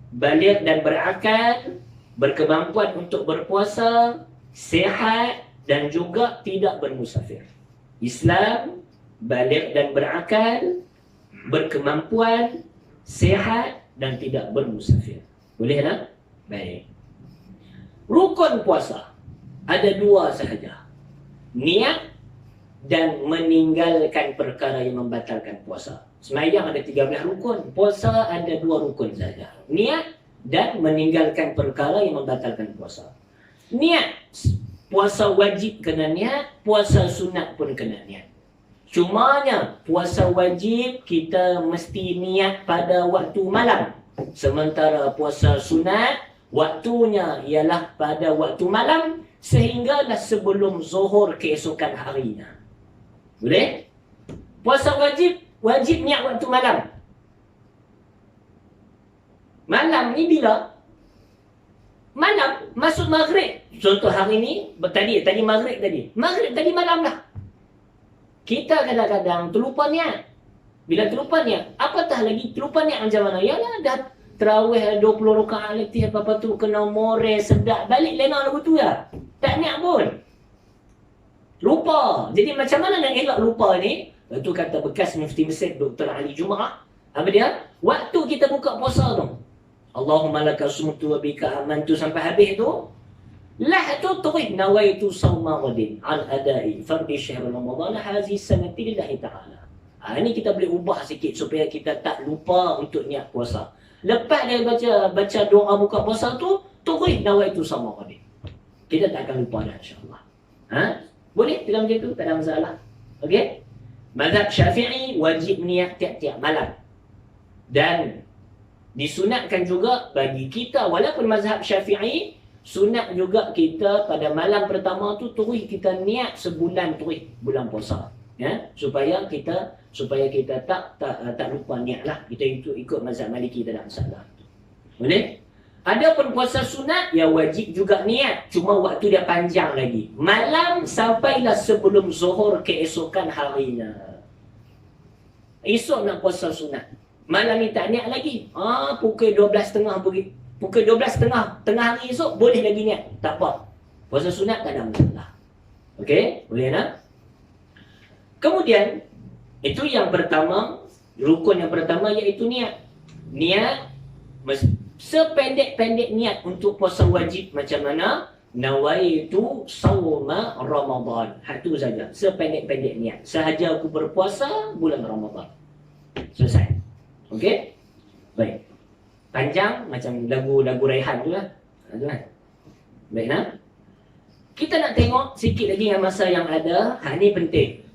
baligh dan berakal, berkemampuan untuk berpuasa, sihat dan juga tidak bermusafir. Islam, baligh dan berakal, berkemampuan, sihat dan tidak bermusafir. Boleh tak? Baik. Rukun puasa ada 2 sahaja. Niat dan meninggalkan perkara yang membatalkan puasa. Sembahyang ada 13 rukun, puasa ada 2 rukun saja. Niat dan meninggalkan perkara yang membatalkan puasa. Niat, puasa wajib kena niat, puasa sunat pun kena niat. Cumanya puasa wajib kita mesti niat pada waktu malam. Sementara puasa sunat waktunya ialah pada waktu malam sehinggalah sebelum zuhur keesokan harinya. Boleh? Puasa wajib niat waktu malam. Malam ni bila? Malam, masuk maghrib. Contoh hari ni, tadi maghrib tadi. Maghrib tadi malam dah. Kita kadang-kadang terlupa niat. Bila terlupa niat, apatah lagi terlupa niat macam mana? Yalah, dah terawih 20 rakaat letih apa-apa tu, kena more, sedap. Balik lena lagu tu lah. Tak niat pun. Lupa. Jadi macam mana nak elak lupa ni? Itu kata bekas Mufti Mesir Dr. Ali Jumaah. Apa dia? Waktu kita buka puasa tu. Allahumma laka sumtu wa bika amantu sampai habis tu. Lah tu tuqid nawaitu sawma ghadin an adai fardi syahr Ramadan hazi sanati lillahi ta'ala. Ini kita boleh ubah sikit supaya kita tak lupa untuk niat puasa. Lepas dia baca doa buka puasa tu, tuqid nawaitu sawma ghadin. Kita tak akan lupa dah insya-Allah. Boleh dalam macam tu, tak ada masalah. Okey? Mazhab Syafi'i wajib niat tiap-tiap malam. Dan disunatkan juga bagi kita, walaupun mazhab Syafi'i, sunat juga kita pada malam pertama tu terus kita niat sebulan terus bulan puasa. Ya, supaya kita tak lupa niat lah. Kita itu ikut mazhab Maliki, tak ada masalah. Boleh? Ada pun puasa sunat, ya wajib juga niat. Cuma waktu dia panjang lagi. Malam sampailah sebelum zuhur keesokan harinya. Esok nak puasa sunat. Malam ni tak niat lagi. Pukul 12.30 pergi. Pukul 12.30 tengah hari esok boleh lagi niat. Tak apa. Puasa sunat tak ada masalah. Okey? Boleh tak? Kemudian, itu yang pertama, rukun yang pertama iaitu niat. Niat, sependek-pendek niat untuk puasa wajib macam mana? Nawaitu sawma Ramadan. Itu saja. Sependek-pendek niat. Sahaja aku berpuasa bulan Ramadan. Selesai. Okey? Baik. Panjang macam lagu Raihan tu lah. Tuan. Baik nak? Kita nak tengok sikit lagi yang masa yang ada. Hak ni penting.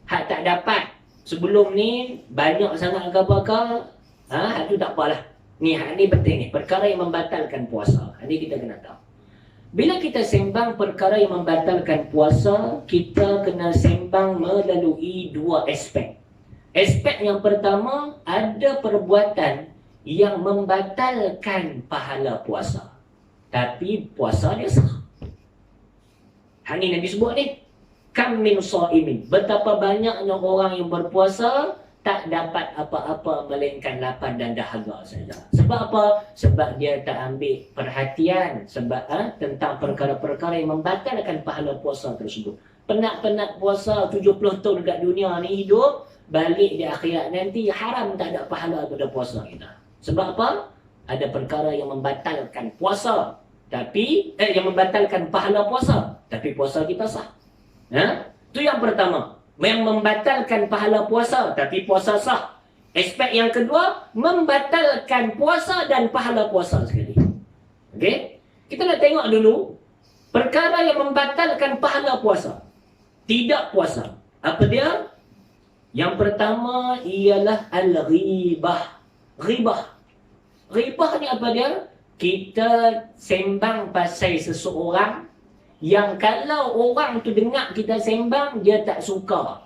Hak tak dapat sebelum ni banyak sangat agak-agak. Hak tu tak apalah. Ni hak ni penting ni. Perkara yang membatalkan puasa. Hak ni kita kena tahu. Bila kita sembang perkara yang membatalkan puasa, kita kena sembang melalui 2 aspek. Aspek yang pertama, ada perbuatan yang membatalkan pahala puasa. Tapi puasa dia sah. Hal ni Nabi sebut ni. Kam min sha'imin. Betapa banyaknya orang yang berpuasa tak dapat apa-apa melainkan lapar dan dahaga saja. Sebab apa? Sebab dia tak ambil perhatian tentang perkara-perkara yang membatalkan pahala puasa tersebut. Penat-penat puasa 70 tahun dekat dunia ni hidup, balik di akhirat nanti haram tak ada pahala pada puasa kita. Sebab apa? Ada perkara yang membatalkan puasa, tapi yang membatalkan pahala puasa, tapi puasa kita sah. Itu yang pertama. yang membatalkan pahala puasa, tapi puasa sah. Aspek yang kedua, membatalkan puasa dan pahala puasa sekali. Okey? Kita nak tengok dulu perkara yang membatalkan pahala puasa. Tidak puasa. Apa dia? Yang pertama ialah al-ghibah. Ghibah. Ghibah ni apa dia? Kita sembang pasal seseorang yang kalau orang tu dengar kita sembang, dia tak suka.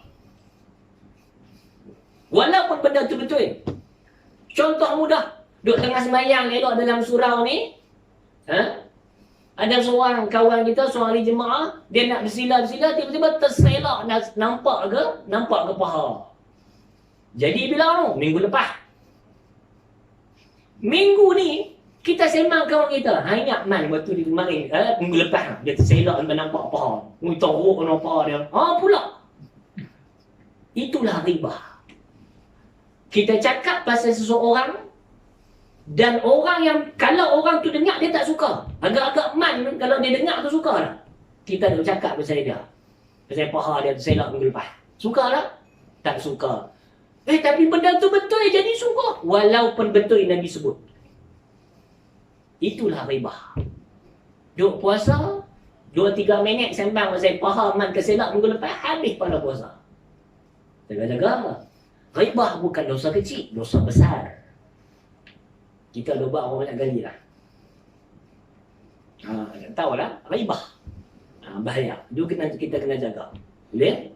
Walaupun benda tu betul. Contoh mudah. Duduk tengah sembahyang elok dalam surau ni. Ada seorang kawan kita, seorang ahli jemaah, dia nak bersila-bersila, tiba-tiba terselak, nampak ke paha. Jadi bila tu? Minggu lepas. Minggu ni, kita sembang kawan kita. Ingat man, waktu di kemarin, minggu lepas, dia terselak, nampak paha. Teruk nampak dia. Pula. Itulah ribah. Kita cakap pasal seseorang, dan orang yang, kalau orang tu dengar, dia tak suka. Agak-agak man, kalau dia dengar tu suka tak? Kita nak cakap pasal dia. Pasal paha dia terselak minggu lepas. Suka tak? Tak suka. Tapi benda tu betul, jadi suka. Walaupun betul Nabi sebut. Itulah ribah. Duk puasa, 2-3 minit sembang pasal paha man terselak minggu lepas, habis pada puasa. Jaga-jaga. Ribah bukan dosa kecil, dosa besar. Kita dah buat orang banyak kali lah. Tahulah, ribah. Bahaya. Kita kena jaga. Boleh?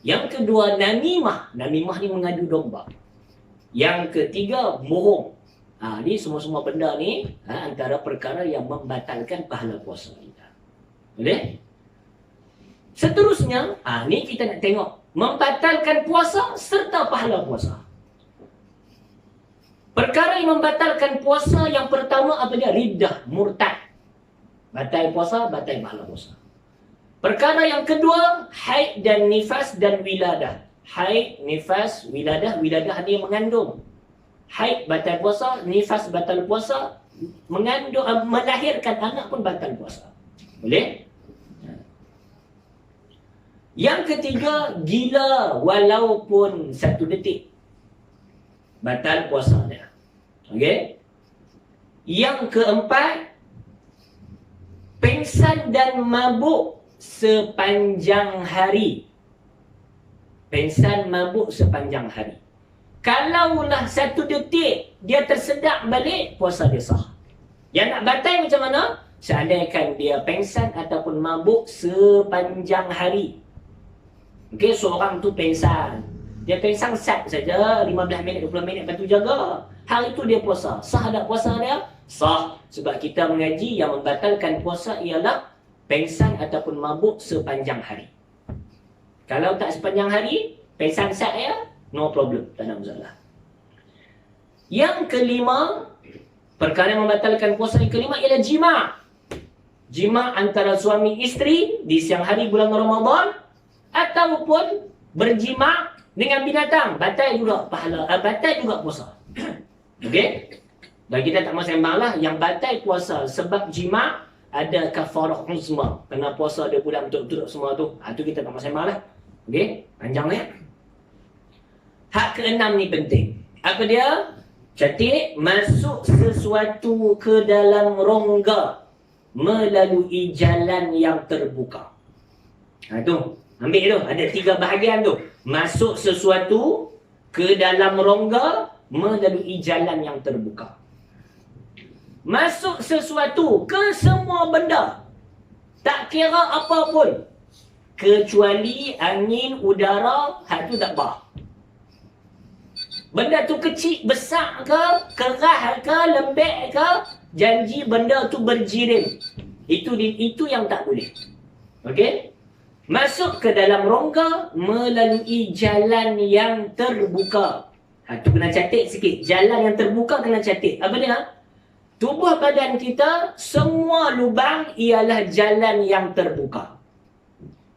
Yang kedua, namimah. Namimah ni mengadu domba. Yang ketiga, bohong. Ni semua-semua benda ni antara perkara yang membatalkan pahala puasa kita. Boleh? Seterusnya, ni kita nak tengok membatalkan puasa serta pahala puasa. Perkara yang membatalkan puasa yang pertama apa dia? Riddah, murtad. Batal puasa, batal pahala puasa. Perkara yang kedua, haid dan nifas dan wiladah. Haid, nifas, wiladah. Wiladah dia mengandung. Haid batal puasa, nifas batal puasa, mengandung, melahirkan anak pun batal puasa. Boleh? Yang ketiga, gila walaupun 1 detik. Batal puasa dia. Okey? Yang keempat, pengsan dan mabuk sepanjang hari. Pengsan mabuk sepanjang hari. Kalaulah 1 detik dia tersedak balik, puasa dia sah. Yang nak batal macam mana? Seandainya dia pengsan ataupun mabuk sepanjang hari. Okey, seorang tu pengsan. Dia pengsan sat saja 15 minit, 20 minit, lepas tu jaga. Hari tu dia puasa. Sah tak puasa dia? Sah. Sebab kita mengaji yang membatalkan puasa ialah pengsan ataupun mabuk sepanjang hari. Kalau tak sepanjang hari, pengsan sat ya, no problem. Tak ada masalah. Yang kelima, perkara yang membatalkan puasa yang kelima ialah jima'. Jima' antara suami isteri di siang hari bulan Ramadan ataupun berjima' dengan binatang, batal juga pahala, batal juga puasa. Okey? Dan kita tak mau sembang lah, yang batal puasa sebab jima' ada kafarah uzma. Kena puasa dia bulan betul-betul semua tu. Tu kita tak mau sembang lah. Okey? Panjang ya. Hak keenam ni penting. Apa dia? Catik, masuk sesuatu ke dalam rongga melalui jalan yang terbuka. Tu, ambil tu. Ada 3 bahagian tu. Masuk sesuatu ke dalam rongga melalui jalan yang terbuka. Masuk sesuatu ke semua benda. Tak kira apa pun. Kecuali angin, udara, hak tu tak apa. Benda tu kecil, besar ke, keras ke, lembek ke, janji benda tu berjirim. Itu yang tak boleh. Okey? Masuk ke dalam rongga melalui jalan yang terbuka. Tu kena catat sikit. Jalan yang terbuka kena catat. Apa dia? Tubuh badan kita, semua lubang ialah jalan yang terbuka.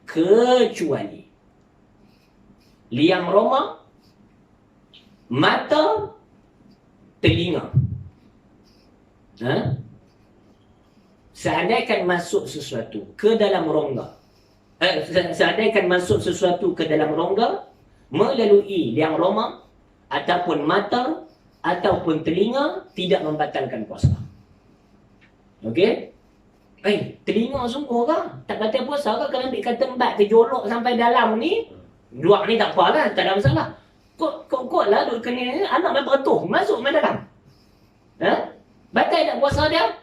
Kecuali liang roma, mata, telinga. Seandainya masuk sesuatu ke dalam rongga, seandainya masuk sesuatu ke dalam rongga melalui liang roma ataupun mata ataupun telinga, tidak membatalkan puasa. Okey? Telinga sungguh kan? Tak batal puasa kan? Kalau ambil kata embat terjolok sampai dalam ni, luar ni tak apa lah, tak ada masalah. Kok lah duk kena anak main beretuh, masuk main dalam. Batal tak puasa dia?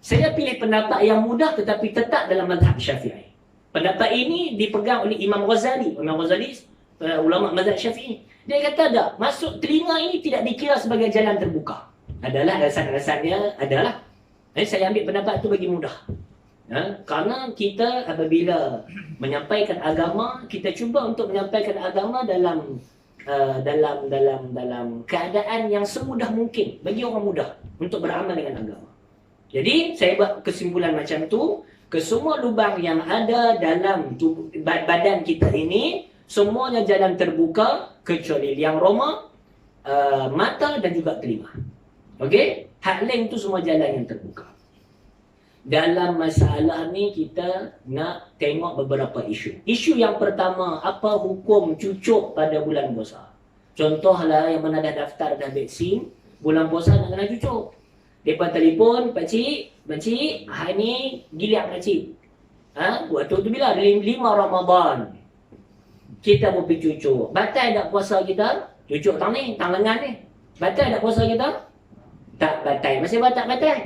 Saya pilih pendapat yang mudah tetapi tetap dalam mazhab Syafi'i. Pendapat ini dipegang oleh Imam Ghazali. Imam Ghazali ulama mazhab Syafi'i. Dia kata tak, masuk telinga ini tidak dikira sebagai jalan terbuka. Adalah alasan-alasannya adalah. Saya ambil pendapat itu bagi mudah. Karena kita apabila menyampaikan agama, kita cuba untuk menyampaikan agama dalam keadaan yang semudah mungkin bagi orang mudah untuk beramal dengan agama. Jadi saya buat kesimpulan macam tu, ke semua lubang yang ada dalam tubuh, badan kita ini, semuanya jalan terbuka kecuali liang roma, mata dan juga telinga. Okey? Hak lain tu semua jalan yang terbuka. Dalam masalah ni kita nak tengok beberapa isu. Isu yang pertama, apa hukum cucuk pada bulan puasa? Contohlah yang mana dah daftar dah vaksin, bulan puasa nak kena cucuk. Mereka telefon, pakcik, hari ni giliak pakcik. Waktu tu bila? 5 Ramadan. Kita mau pergi cucuk. Batal tak puasa kita? Cucuk tang lengan ni. Batal tak puasa kita? Tak batal. Masih batal.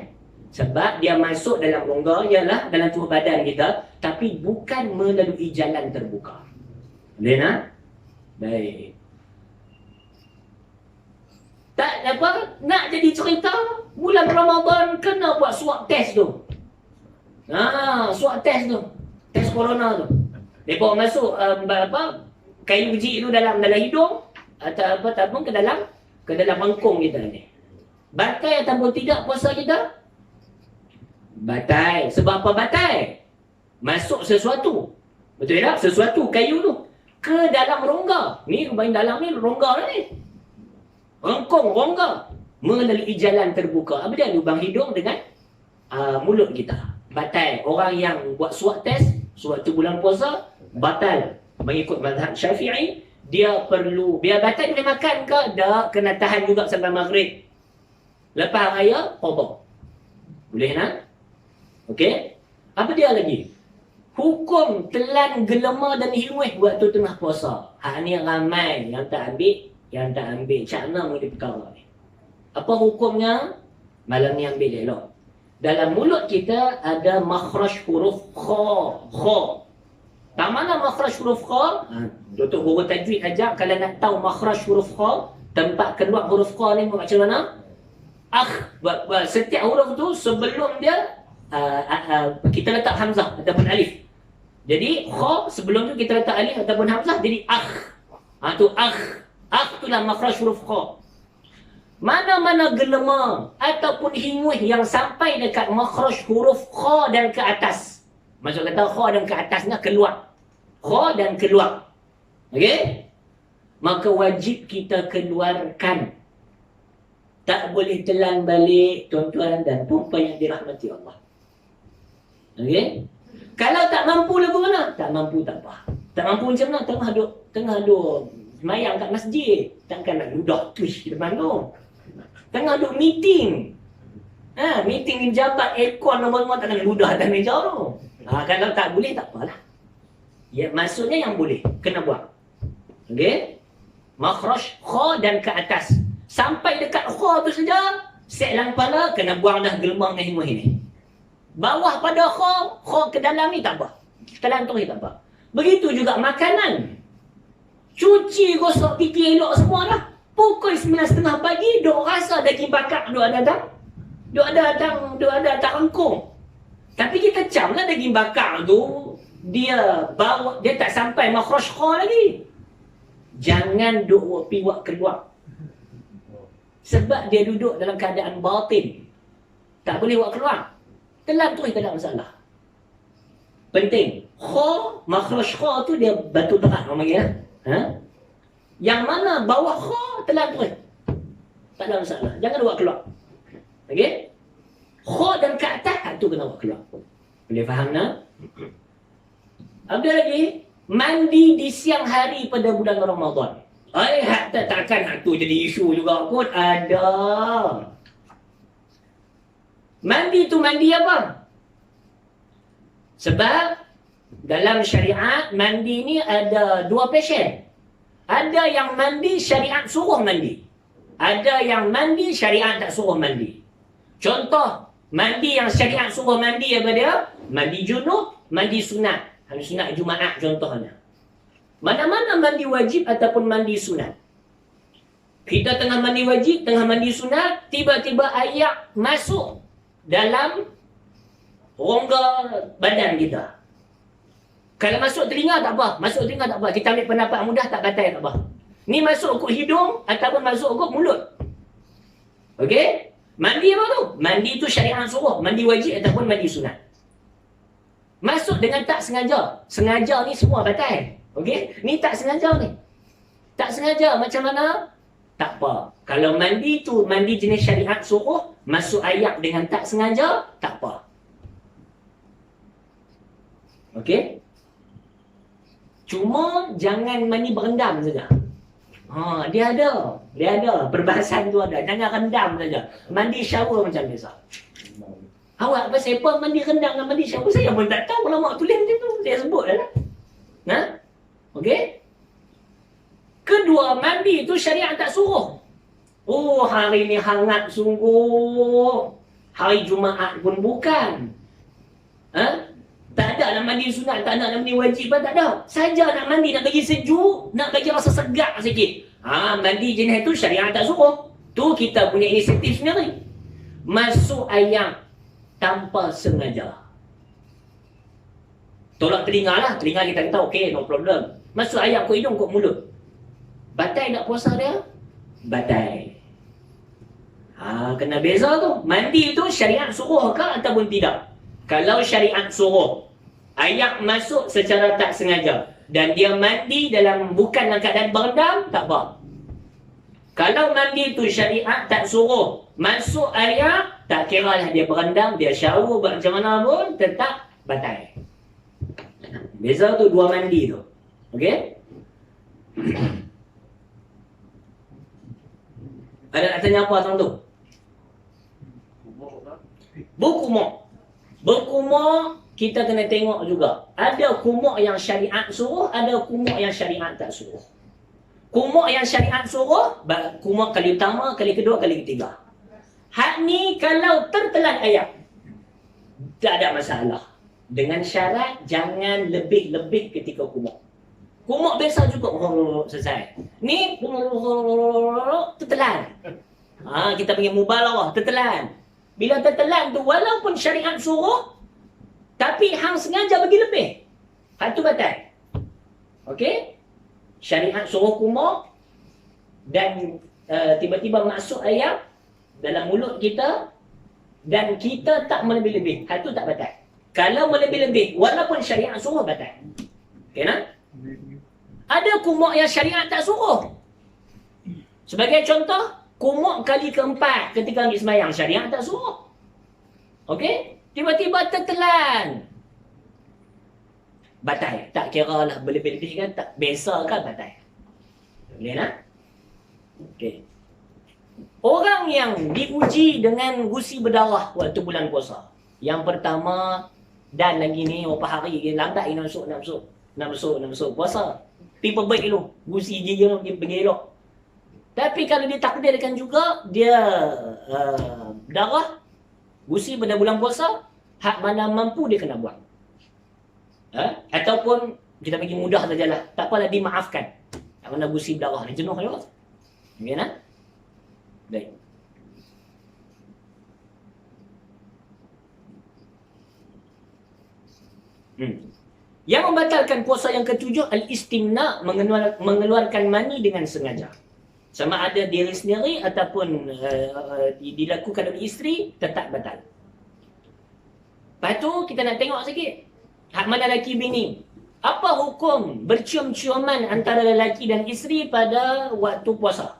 Sebab dia masuk dalam rongga, ialah dalam tubuh badan kita, tapi bukan melalui jalan terbuka. Boleh nak? Baik. Tak apa, nak jadi cerita, bulan Ramadan kena buat swab test tu. Swab test tu. Test corona tu. Mereka masuk kayu uji tu dalam hidung, ataupun ke dalam bengkong kita ni. Batal ataupun tidak puasa kita? Batal. Sebab apa batal? Masuk sesuatu. Betul tak? Sesuatu kayu tu ke dalam rongga. Ni paling dalam ni rongga lah ni. Bengkong rongga melalui jalan terbuka. Apa dia? Lubang hidung dengan mulut kita. Batal. Orang yang buat swab test sewaktu bulan puasa batal. Mengikut mazhab Syafi'i, dia perlu, biar batal dia boleh makan ke? Tak, kena tahan juga sampai maghrib. Lepas raya, qada. Boleh nak? Okey? Apa dia lagi? Hukum telan gelema dan hinguih waktu tengah puasa. Hak ni ramai yang tak ambil cakna mengenai perkara ni. Apa hukumnya? Malam ni ambil elok. Dalam mulut kita ada makhraj huruf kha. Tak mana makhraj huruf kha? Untuk guru tajwid ajar, kalau nak tahu makhraj huruf kha, tempat keluar huruf kha ni macam mana? Setiap huruf tu sebelum dia kita letak hamzah ataupun alif. Jadi kha sebelum tu kita letak alif ataupun hamzah, jadi tu itulah makhraj huruf kha. Mana-mana gelema ataupun hinguih yang sampai dekat makhraj huruf kha dan ke atas. Maksud kata kha dan ke atasnya keluar. Kha dan keluar. Okey? Maka wajib kita keluarkan. Tak boleh telan balik, tuan-tuan dan puan yang dirahmati Allah. Okey? Kalau tak mampu lagu mana? Tak mampu tak apa. Tak mampu macam mana? Tengah duk semayang kat masjid. Takkan nak ludah tuish di depan tu. Tengah duk meeting. Meeting di jabat aircon nombor-nombor, takkan ludah atas meja tu. Kalau tak boleh tak apalah. Ya, maksudnya yang boleh kena buat. Okey? Makhraj kha dan ke atas. Sampai dekat kha tu saja, set dalam kepala kena buang dah gelembang dengan hinguih ni. Bawah pada kha ke dalam ni tak apa. Telan tu tak apa. Begitu juga makanan. Cuci gosok gigi elok semua dah. Pukul 9.30 pagi duk rasa daging bakar duk ada datang rengkung. Tapi kita camlah daging bakar tu, dia tak sampai makhraj kha lagi. Jangan duk piwak keluar. Sebab dia duduk dalam keadaan batin. Tak boleh buat keluar. Telan tu tak ada masalah. Penting. Makhraj kha tu dia batu terang orang panggil. Yang mana bawah kha telan tu. Tak ada masalah. Jangan buat keluar. Okey? Kha dan ke atas tu kena buat keluar. Boleh faham tak? Ada lagi, mandi di siang hari pada bulan Ramadan. Takkan hak tu jadi isu juga kot. Ada. Mandi tu mandi apa? Sebab dalam syariat mandi ni ada dua passion. Ada yang mandi syariat suruh mandi. Ada yang mandi syariat tak suruh mandi. Contoh, mandi yang syariat suruh mandi apa dia? Mandi junub, mandi sunat. Sunat Jumaat contohnya. Mana-mana mandi wajib ataupun mandi sunat. Kita tengah mandi wajib, tengah mandi sunat, tiba-tiba air masuk dalam rongga badan kita. Kalau masuk telinga tak apa, masuk telinga tak apa. Kita ambil pendapat mudah, tak batal tak apa. Ni masuk ke hidung ataupun masuk ke mulut. Okey? Mandi apa tu? Mandi tu syariat suruh, mandi wajib ataupun mandi sunat. Masuk dengan tak sengaja. Sengaja ni semua batal. Okey? Ni tak sengaja ni. Tak sengaja macam mana? Tak apa. Kalau mandi tu mandi jenis syariat suruh, masuk air dengan tak sengaja, tak apa. Okey? Cuma jangan mandi berendam saja. Dia ada. Perbahasan tu ada. Jangan rendam saja. Mandi shower macam biasa. Awak pasal apa mandi rendam dan mandi shower? Saya pun tak tahu lama tulis macam tu. Saya sebut dah. Okey? Kedua, mandi tu syariat tak suruh. Hari ni hangat sungguh. Hari Jumaat pun bukan. Tak ada nak mandi sunat, tak nak mandi wajib pun tak ada. Saja nak mandi, nak bagi sejuk, nak bagi rasa segar sikit. Mandi jenis tu syariat tak suruh. Tu kita punya inisiatif sendiri. Masuk air tanpa sengaja. Tolak telinga lah. Telinga kita kata okey, no problem. Masuk air ke hidung, ke mulut. Batal tak puasa dia? Batal. Kena beza tu. Mandi tu syariat suruh ke ataupun tidak? Kalau syariat suruh, air masuk secara tak sengaja dan dia mandi dalam bukan dalam keadaan berendam, tak apa. Kalau mandi tu syariat tak suruh, masuk air, tak kira lah dia berendam, dia shower, buat macam mana pun, tetap batal. Beza tu dua mandi tu. Okey? Ada nak tanya apa tentang tu? Berkumur. Berkumur, kita kena tengok juga. Ada kumur yang syariat suruh, ada kumur yang syariat tak suruh. Kumur yang syariat suruh, kumur kali utama, kali kedua, kali ketiga. Hak ni kalau tertelan air, tak ada masalah. Dengan syarat, jangan lebih-lebih ketika kumur. Kumur biasa juga, selesai. Ni, tertelan. Kita panggil mubalawah, tertelan. Bila tertelan tu, walaupun syariat suruh, tapi hang sengaja bagi lebih. Hak tu batal. Okey? Syariat suruh kumur dan tiba-tiba masuk air dalam mulut kita dan kita tak melebih-lebih. Hak tu tak batal. Kalau melebih-lebih, walaupun syariat suruh, batal. Okey nak? Ada kumur yang syariat tak suruh. Sebagai contoh, kumur kali keempat ketika ambil sembahyang, syariat tak suruh. Okey? Tiba-tiba tertelan. Batal. Tak kira lah berlebih-lebih kan, tak biasa kan, batal. Boleh nak? Okey. Orang yang diuji dengan gusi berdarah waktu bulan puasa. Yang pertama, dan lagi ni, berapa hari, lambat nak masuk puasa. Pergi perbaik dulu. Gusi dia pergi elok. Tapi kalau ditakdirkan juga, dia darah, gusi pada bulan puasa, hak mana mampu dia kena buat. Ataupun, kita bagi mudah sajalah. Tak apalah, dimaafkan. Hak mana gusi darah ni, jenuh juga. Okay, nak? Baik. Yang membatalkan puasa yang ketujuh, al-istimna, mengeluarkan mani dengan sengaja. Sama ada diri sendiri ataupun dilakukan oleh isteri, tetap batal. Lepas tu kita nak tengok sikit. Hak mana lelaki bini. Apa hukum bercium-ciuman antara lelaki dan isteri pada waktu puasa?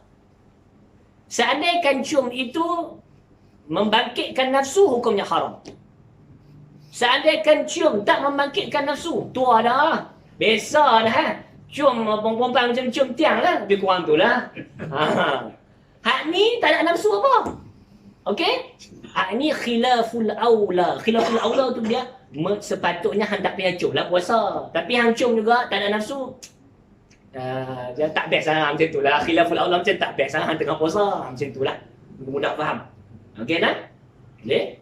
Seandainya cium itu membangkitkan nafsu, hukumnya haram. Seandainya cium tak membangkitkan nafsu, tua dah. Biasa dah. Cium perempuan macam cium tiang lah. Lebih kurang tu lah. Hak ni tak ada nafsu apa. Okey? Hak ni khilaful aula. Khilaful aula tu dia sepatutnya hang tak payah cium lah puasa. Tapi hang cium juga tak ada nafsu. Dia tak best lah macam tu lah. Khilaful aula macam tak best lah hang tengah puasa. Macam tu lah. Mudah faham. Okey tak? Boleh?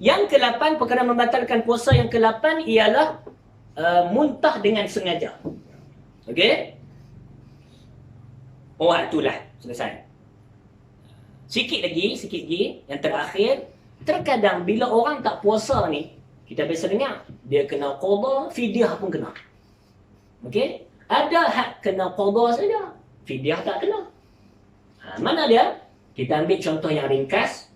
Yang ke-8, perkara membatalkan puasa yang ke-8 ialah muntah dengan sengaja. Okey? Oh, itulah. Selesai. Sikit lagi, yang terakhir. Terkadang bila orang tak puasa ni, kita biasa dengar, dia kena qada, fidyah pun kena. Okey? Ada hak kena qada saja, fidyah tak kena. Mana dia? Kita ambil contoh yang ringkas.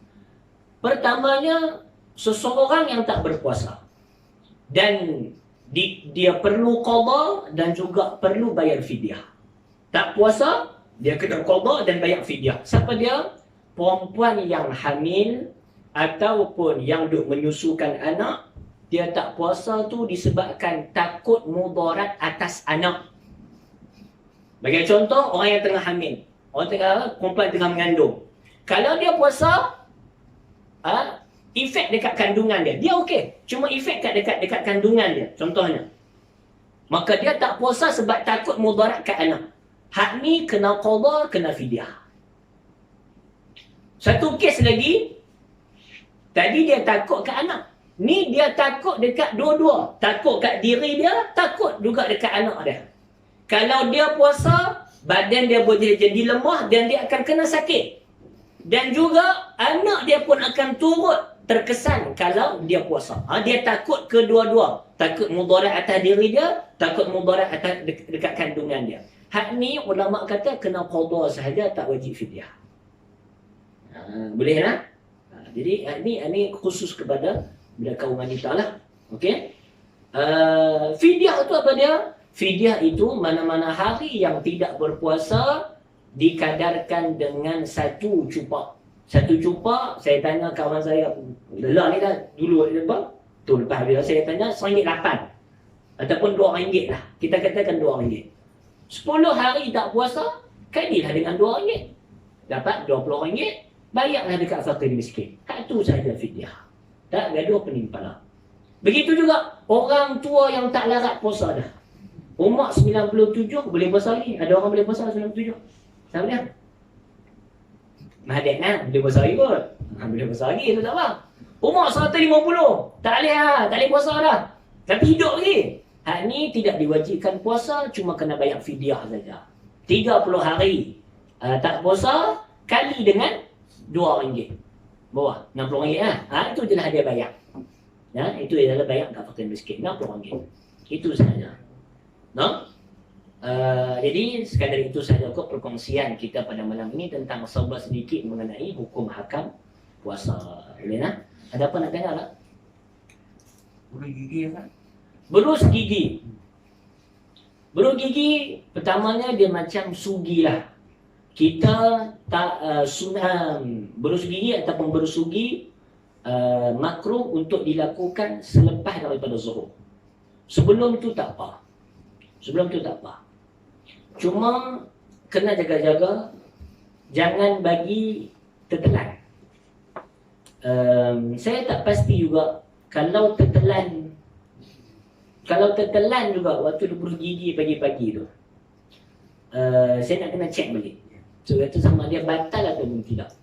Pertamanya, seseorang yang tak berpuasa dan dia perlu qada dan juga perlu bayar fidyah. Tak puasa, dia kena qada dan bayar fidyah. Siapa dia? Perempuan yang hamil ataupun yang duk menyusukan anak. Dia tak puasa tu disebabkan takut mudarat atas anak. Bagi contoh, orang yang tengah hamil, perempuan tengah mengandung. Kalau dia puasa, efek dekat kandungan dia okey. Cuma efek dekat kandungan dia, contohnya. Maka dia tak puasa sebab takut mudarat kat anak. Hak ni kena qada, kena fidyah. Satu kes lagi, tadi dia takut kat anak. Ni dia takut dekat dua-dua. Takut kat diri dia, takut juga dekat anak dia. Kalau dia puasa, badan dia boleh jadi lemah dan dia akan kena sakit. Dan juga anak dia pun akan turut terkesan kalau dia puasa. Dia takut kedua-dua. Takut mudarat atas diri dia, takut mudarat atas dekat kandungan dia. Hak ni ulama kata kena qada sahaja, tak wajib fidyah. Boleh lah? Jadi ini khusus kepada kaum wanita lah. Okey? Fidyah tu apa dia? Fidyah itu mana-mana hari yang tidak berpuasa dikadarkan dengan satu cupak. Satu cupak, saya tanya kawan saya, lelah ni dah dulu lepas dia saya tanya RM1.8 ataupun RM2 lah. Kita katakan RM2. 10 hari tak puasa, kalilah dengan RM2. Dapat RM20. Bayarlah dekat fakir miskin. Hak tu sahaja fidyah. Tak gaduh penimpala. Begitu juga orang tua yang tak larat puasa dah. Umur 97 boleh puasa lagi. Ada orang boleh puasa 97. Siapa dia? Mahathir kan? Boleh puasa lagi kot. Boleh puasa lagi, tu tak apa. Umur 150. Tak boleh lah. Tak boleh puasa dah. Tapi hidup lagi. Hak ni tidak diwajibkan puasa, cuma kena bayar fidyah saja. 30 hari tak puasa, kali dengan RM2. Bawah, RM60 lah. Itu je lah dia bayar. Itu adalah bayar kat fakir miskin. RM60. Itu sahaja. No? Jadi sekadar itu sahaja kot perkongsian kita pada malam ini tentang sabar sedikit mengenai hukum hakam puasa. Boleh nak? Ada apa nak tanya tak? Berus gigi kan? Berus gigi. Berus gigi pertamanya dia macam sugi lah. Kita tak berus gigi ataupun bersugi makruh untuk dilakukan selepas daripada zuhur. Sebelum tu tak apa. Cuma kena jaga-jaga jangan bagi tertelan. Saya tak pasti juga kalau tertelan juga waktu dia berus gigi pagi-pagi tu. Saya nak kena cek balik. So itu sama dia batal ataupun tidak.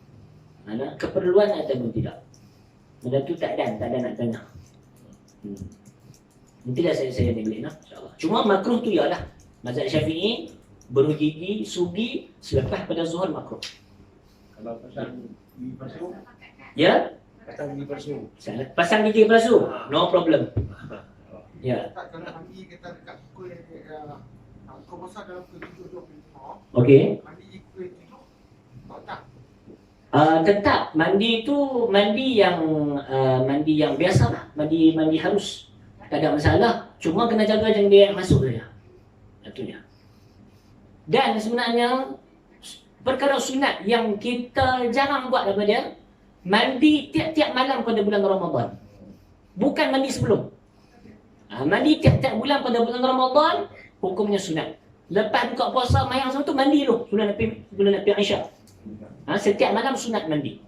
Keperluan ataupun tidak. Benda tu tak ada nak tanya. Nantilah saya balik nak, insya-Allah. Cuma makruh tu ialah mazhab Syafi'i berus gigi, sugi selepas pada zuhur makruh. Kalau pasang gigi palsu? Ya? Pasang gigi palsu. Pasang gigi palsu, no problem. Ya. Tak, kalau mandi kita dekat pukul kau pasal dalam pukul 7.25. Okey. Mandi di pukul 7. Tak. Tetap mandi tu mandi yang biasa lah. Mandi halus. Tak ada masalah. Cuma kena jaga jangan dia masuk saja. Itunya. Dan sebenarnya perkara sunat yang kita jarang buat apa dia? Mandi tiap-tiap malam pada bulan Ramadan. Bukan mandi sebelum. Mandi tiap-tiap bulan pada bulan Ramadan, hukumnya sunat. Lepas buka puasa mayang semua tu mandi dulu bulan Nabi Aisyah. Setiap malam sunat mandi.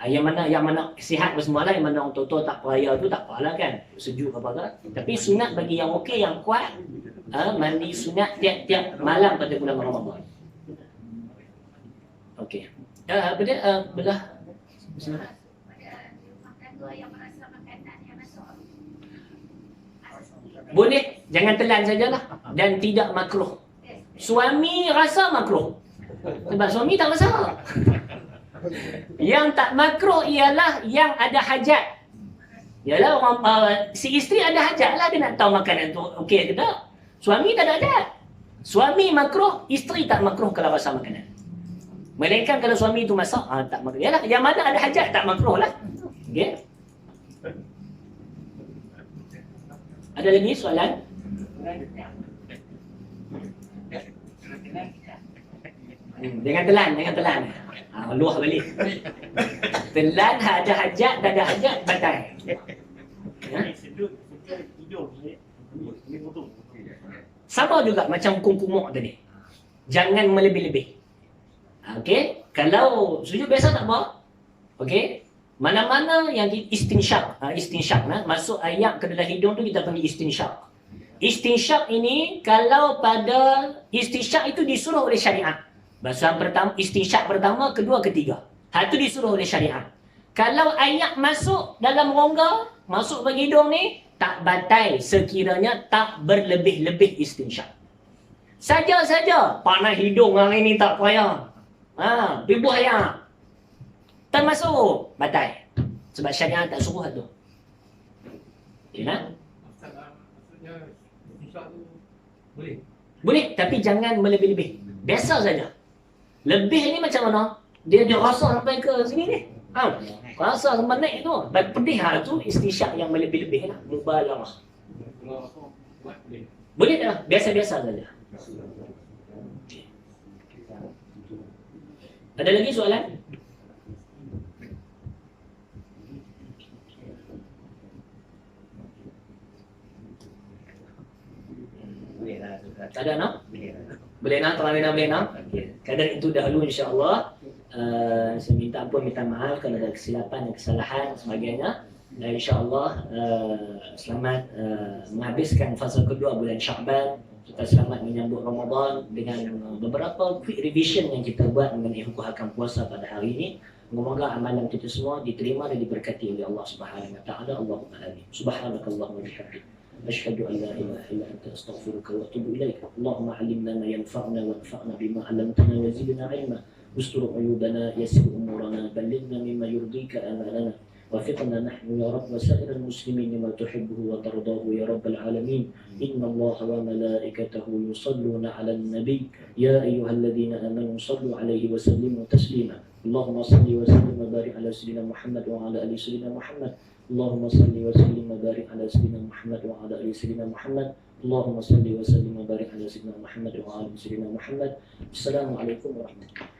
Yang mana sihat semua lah, yang mana orang tua tak peraya tu tak apalah kan, sejuk apa kan. Tapi sunat bagi yang okey, yang kuat, mandi sunat tiap-tiap malam pada bulan Ramadan. Okey. Apa dia? Belah. Bismillah. Boleh, jangan telan sajalah. Dan tidak makruh. Suami rasa makruh. Sebab suami tak rasa. Yang tak makruh ialah yang ada hajat. Ialah orang si isteri ada hajat lah, dia nak tahu makanan tu okey ke tak. Suami tak ada hajat. Suami makruh, isteri tak makruh kalau rasa makanan. Melainkan kalau suami tu masak, tak makruh. Yalah, yang mana ada hajat tak makruh lah. Okey. Ada lagi soalan? Jangan telan. Luah balik. Telan ada hajat, tak ada hajat, batal. Sama juga macam kumuk tadi. Jangan melebih-lebih. Okey? Kalau sujud biasa tak apa. Okey? Mana-mana yang istinsyak, masuk air ke dalam hidung tu kita panggil istinsyak. Istinsyak ini kalau pada istinsyak itu disuruh oleh syariat. Bahasa pertama, istinsyak pertama, kedua, ketiga. Itu disuruh oleh syariat. Kalau air masuk dalam rongga, masuk bagi hidung ni, tak batal sekiranya tak berlebih-lebih istinsyak. Saja-saja panah hidung hari ni tak payah. Pibuh air. Termasuk batal. Sebab syariat tak suruh tu. Okey tak? Maksudnya insya tu boleh. Boleh, tapi jangan melebih-lebih. Biasa saja. Lebih ni macam mana? Dia rasa sampai ke sini ni. Rasa sampai naik tu. Pedih tu istinsyak yang melebih-lebih lah. Mubalarah. Kalau aku buat boleh. Boleh tak? Biasa-biasa saja. Ada lagi soalan? Tak ada nak? Boleh nak? Boleh nak? Okay. Kadang itu dahulu insya-Allah. Saya minta ampun, minta maaf kalau ada kesilapan dan kesalahan dan sebagainya. Dan insya-Allah selamat menghabiskan fasa kedua bulan Sya'ban. Kita selamat menyambut Ramadan dengan beberapa quick revision yang kita buat mengenai hukum puasa pada hari ini. Semoga amalan kita semua diterima dan diberkati oleh Allah Subhanahu wa taala. Allahumma amin. Subhanakallahumma wa bihamdika أشهد أن لا إله إلا أنت أستغفرك وأتوب إليك اللهم علمنا ما ينفعنا وانفعنا بما علمتنا وزدنا علما استر عيوبنا يسر أمورنا بلغنا مما يرضيك آمالنا وفقنا نحن يا رب وسائر المسلمين لما تحبه وترضاه يا رب العالمين إن الله وملائكته يصلون على النبي يا أيها الذين آمنوا صلوا عليه وسلموا تسليما اللهم صل وسلم وبارك على سيدنا محمد وعلى آل سيدنا محمد اللهم صل وسلم وبارك على سيدنا محمد وعلى ال سيدنا محمد اللهم صل وسلم وبارك على سيدنا محمد وعلى ال سيدنا محمد السلام عليكم ورحمة الله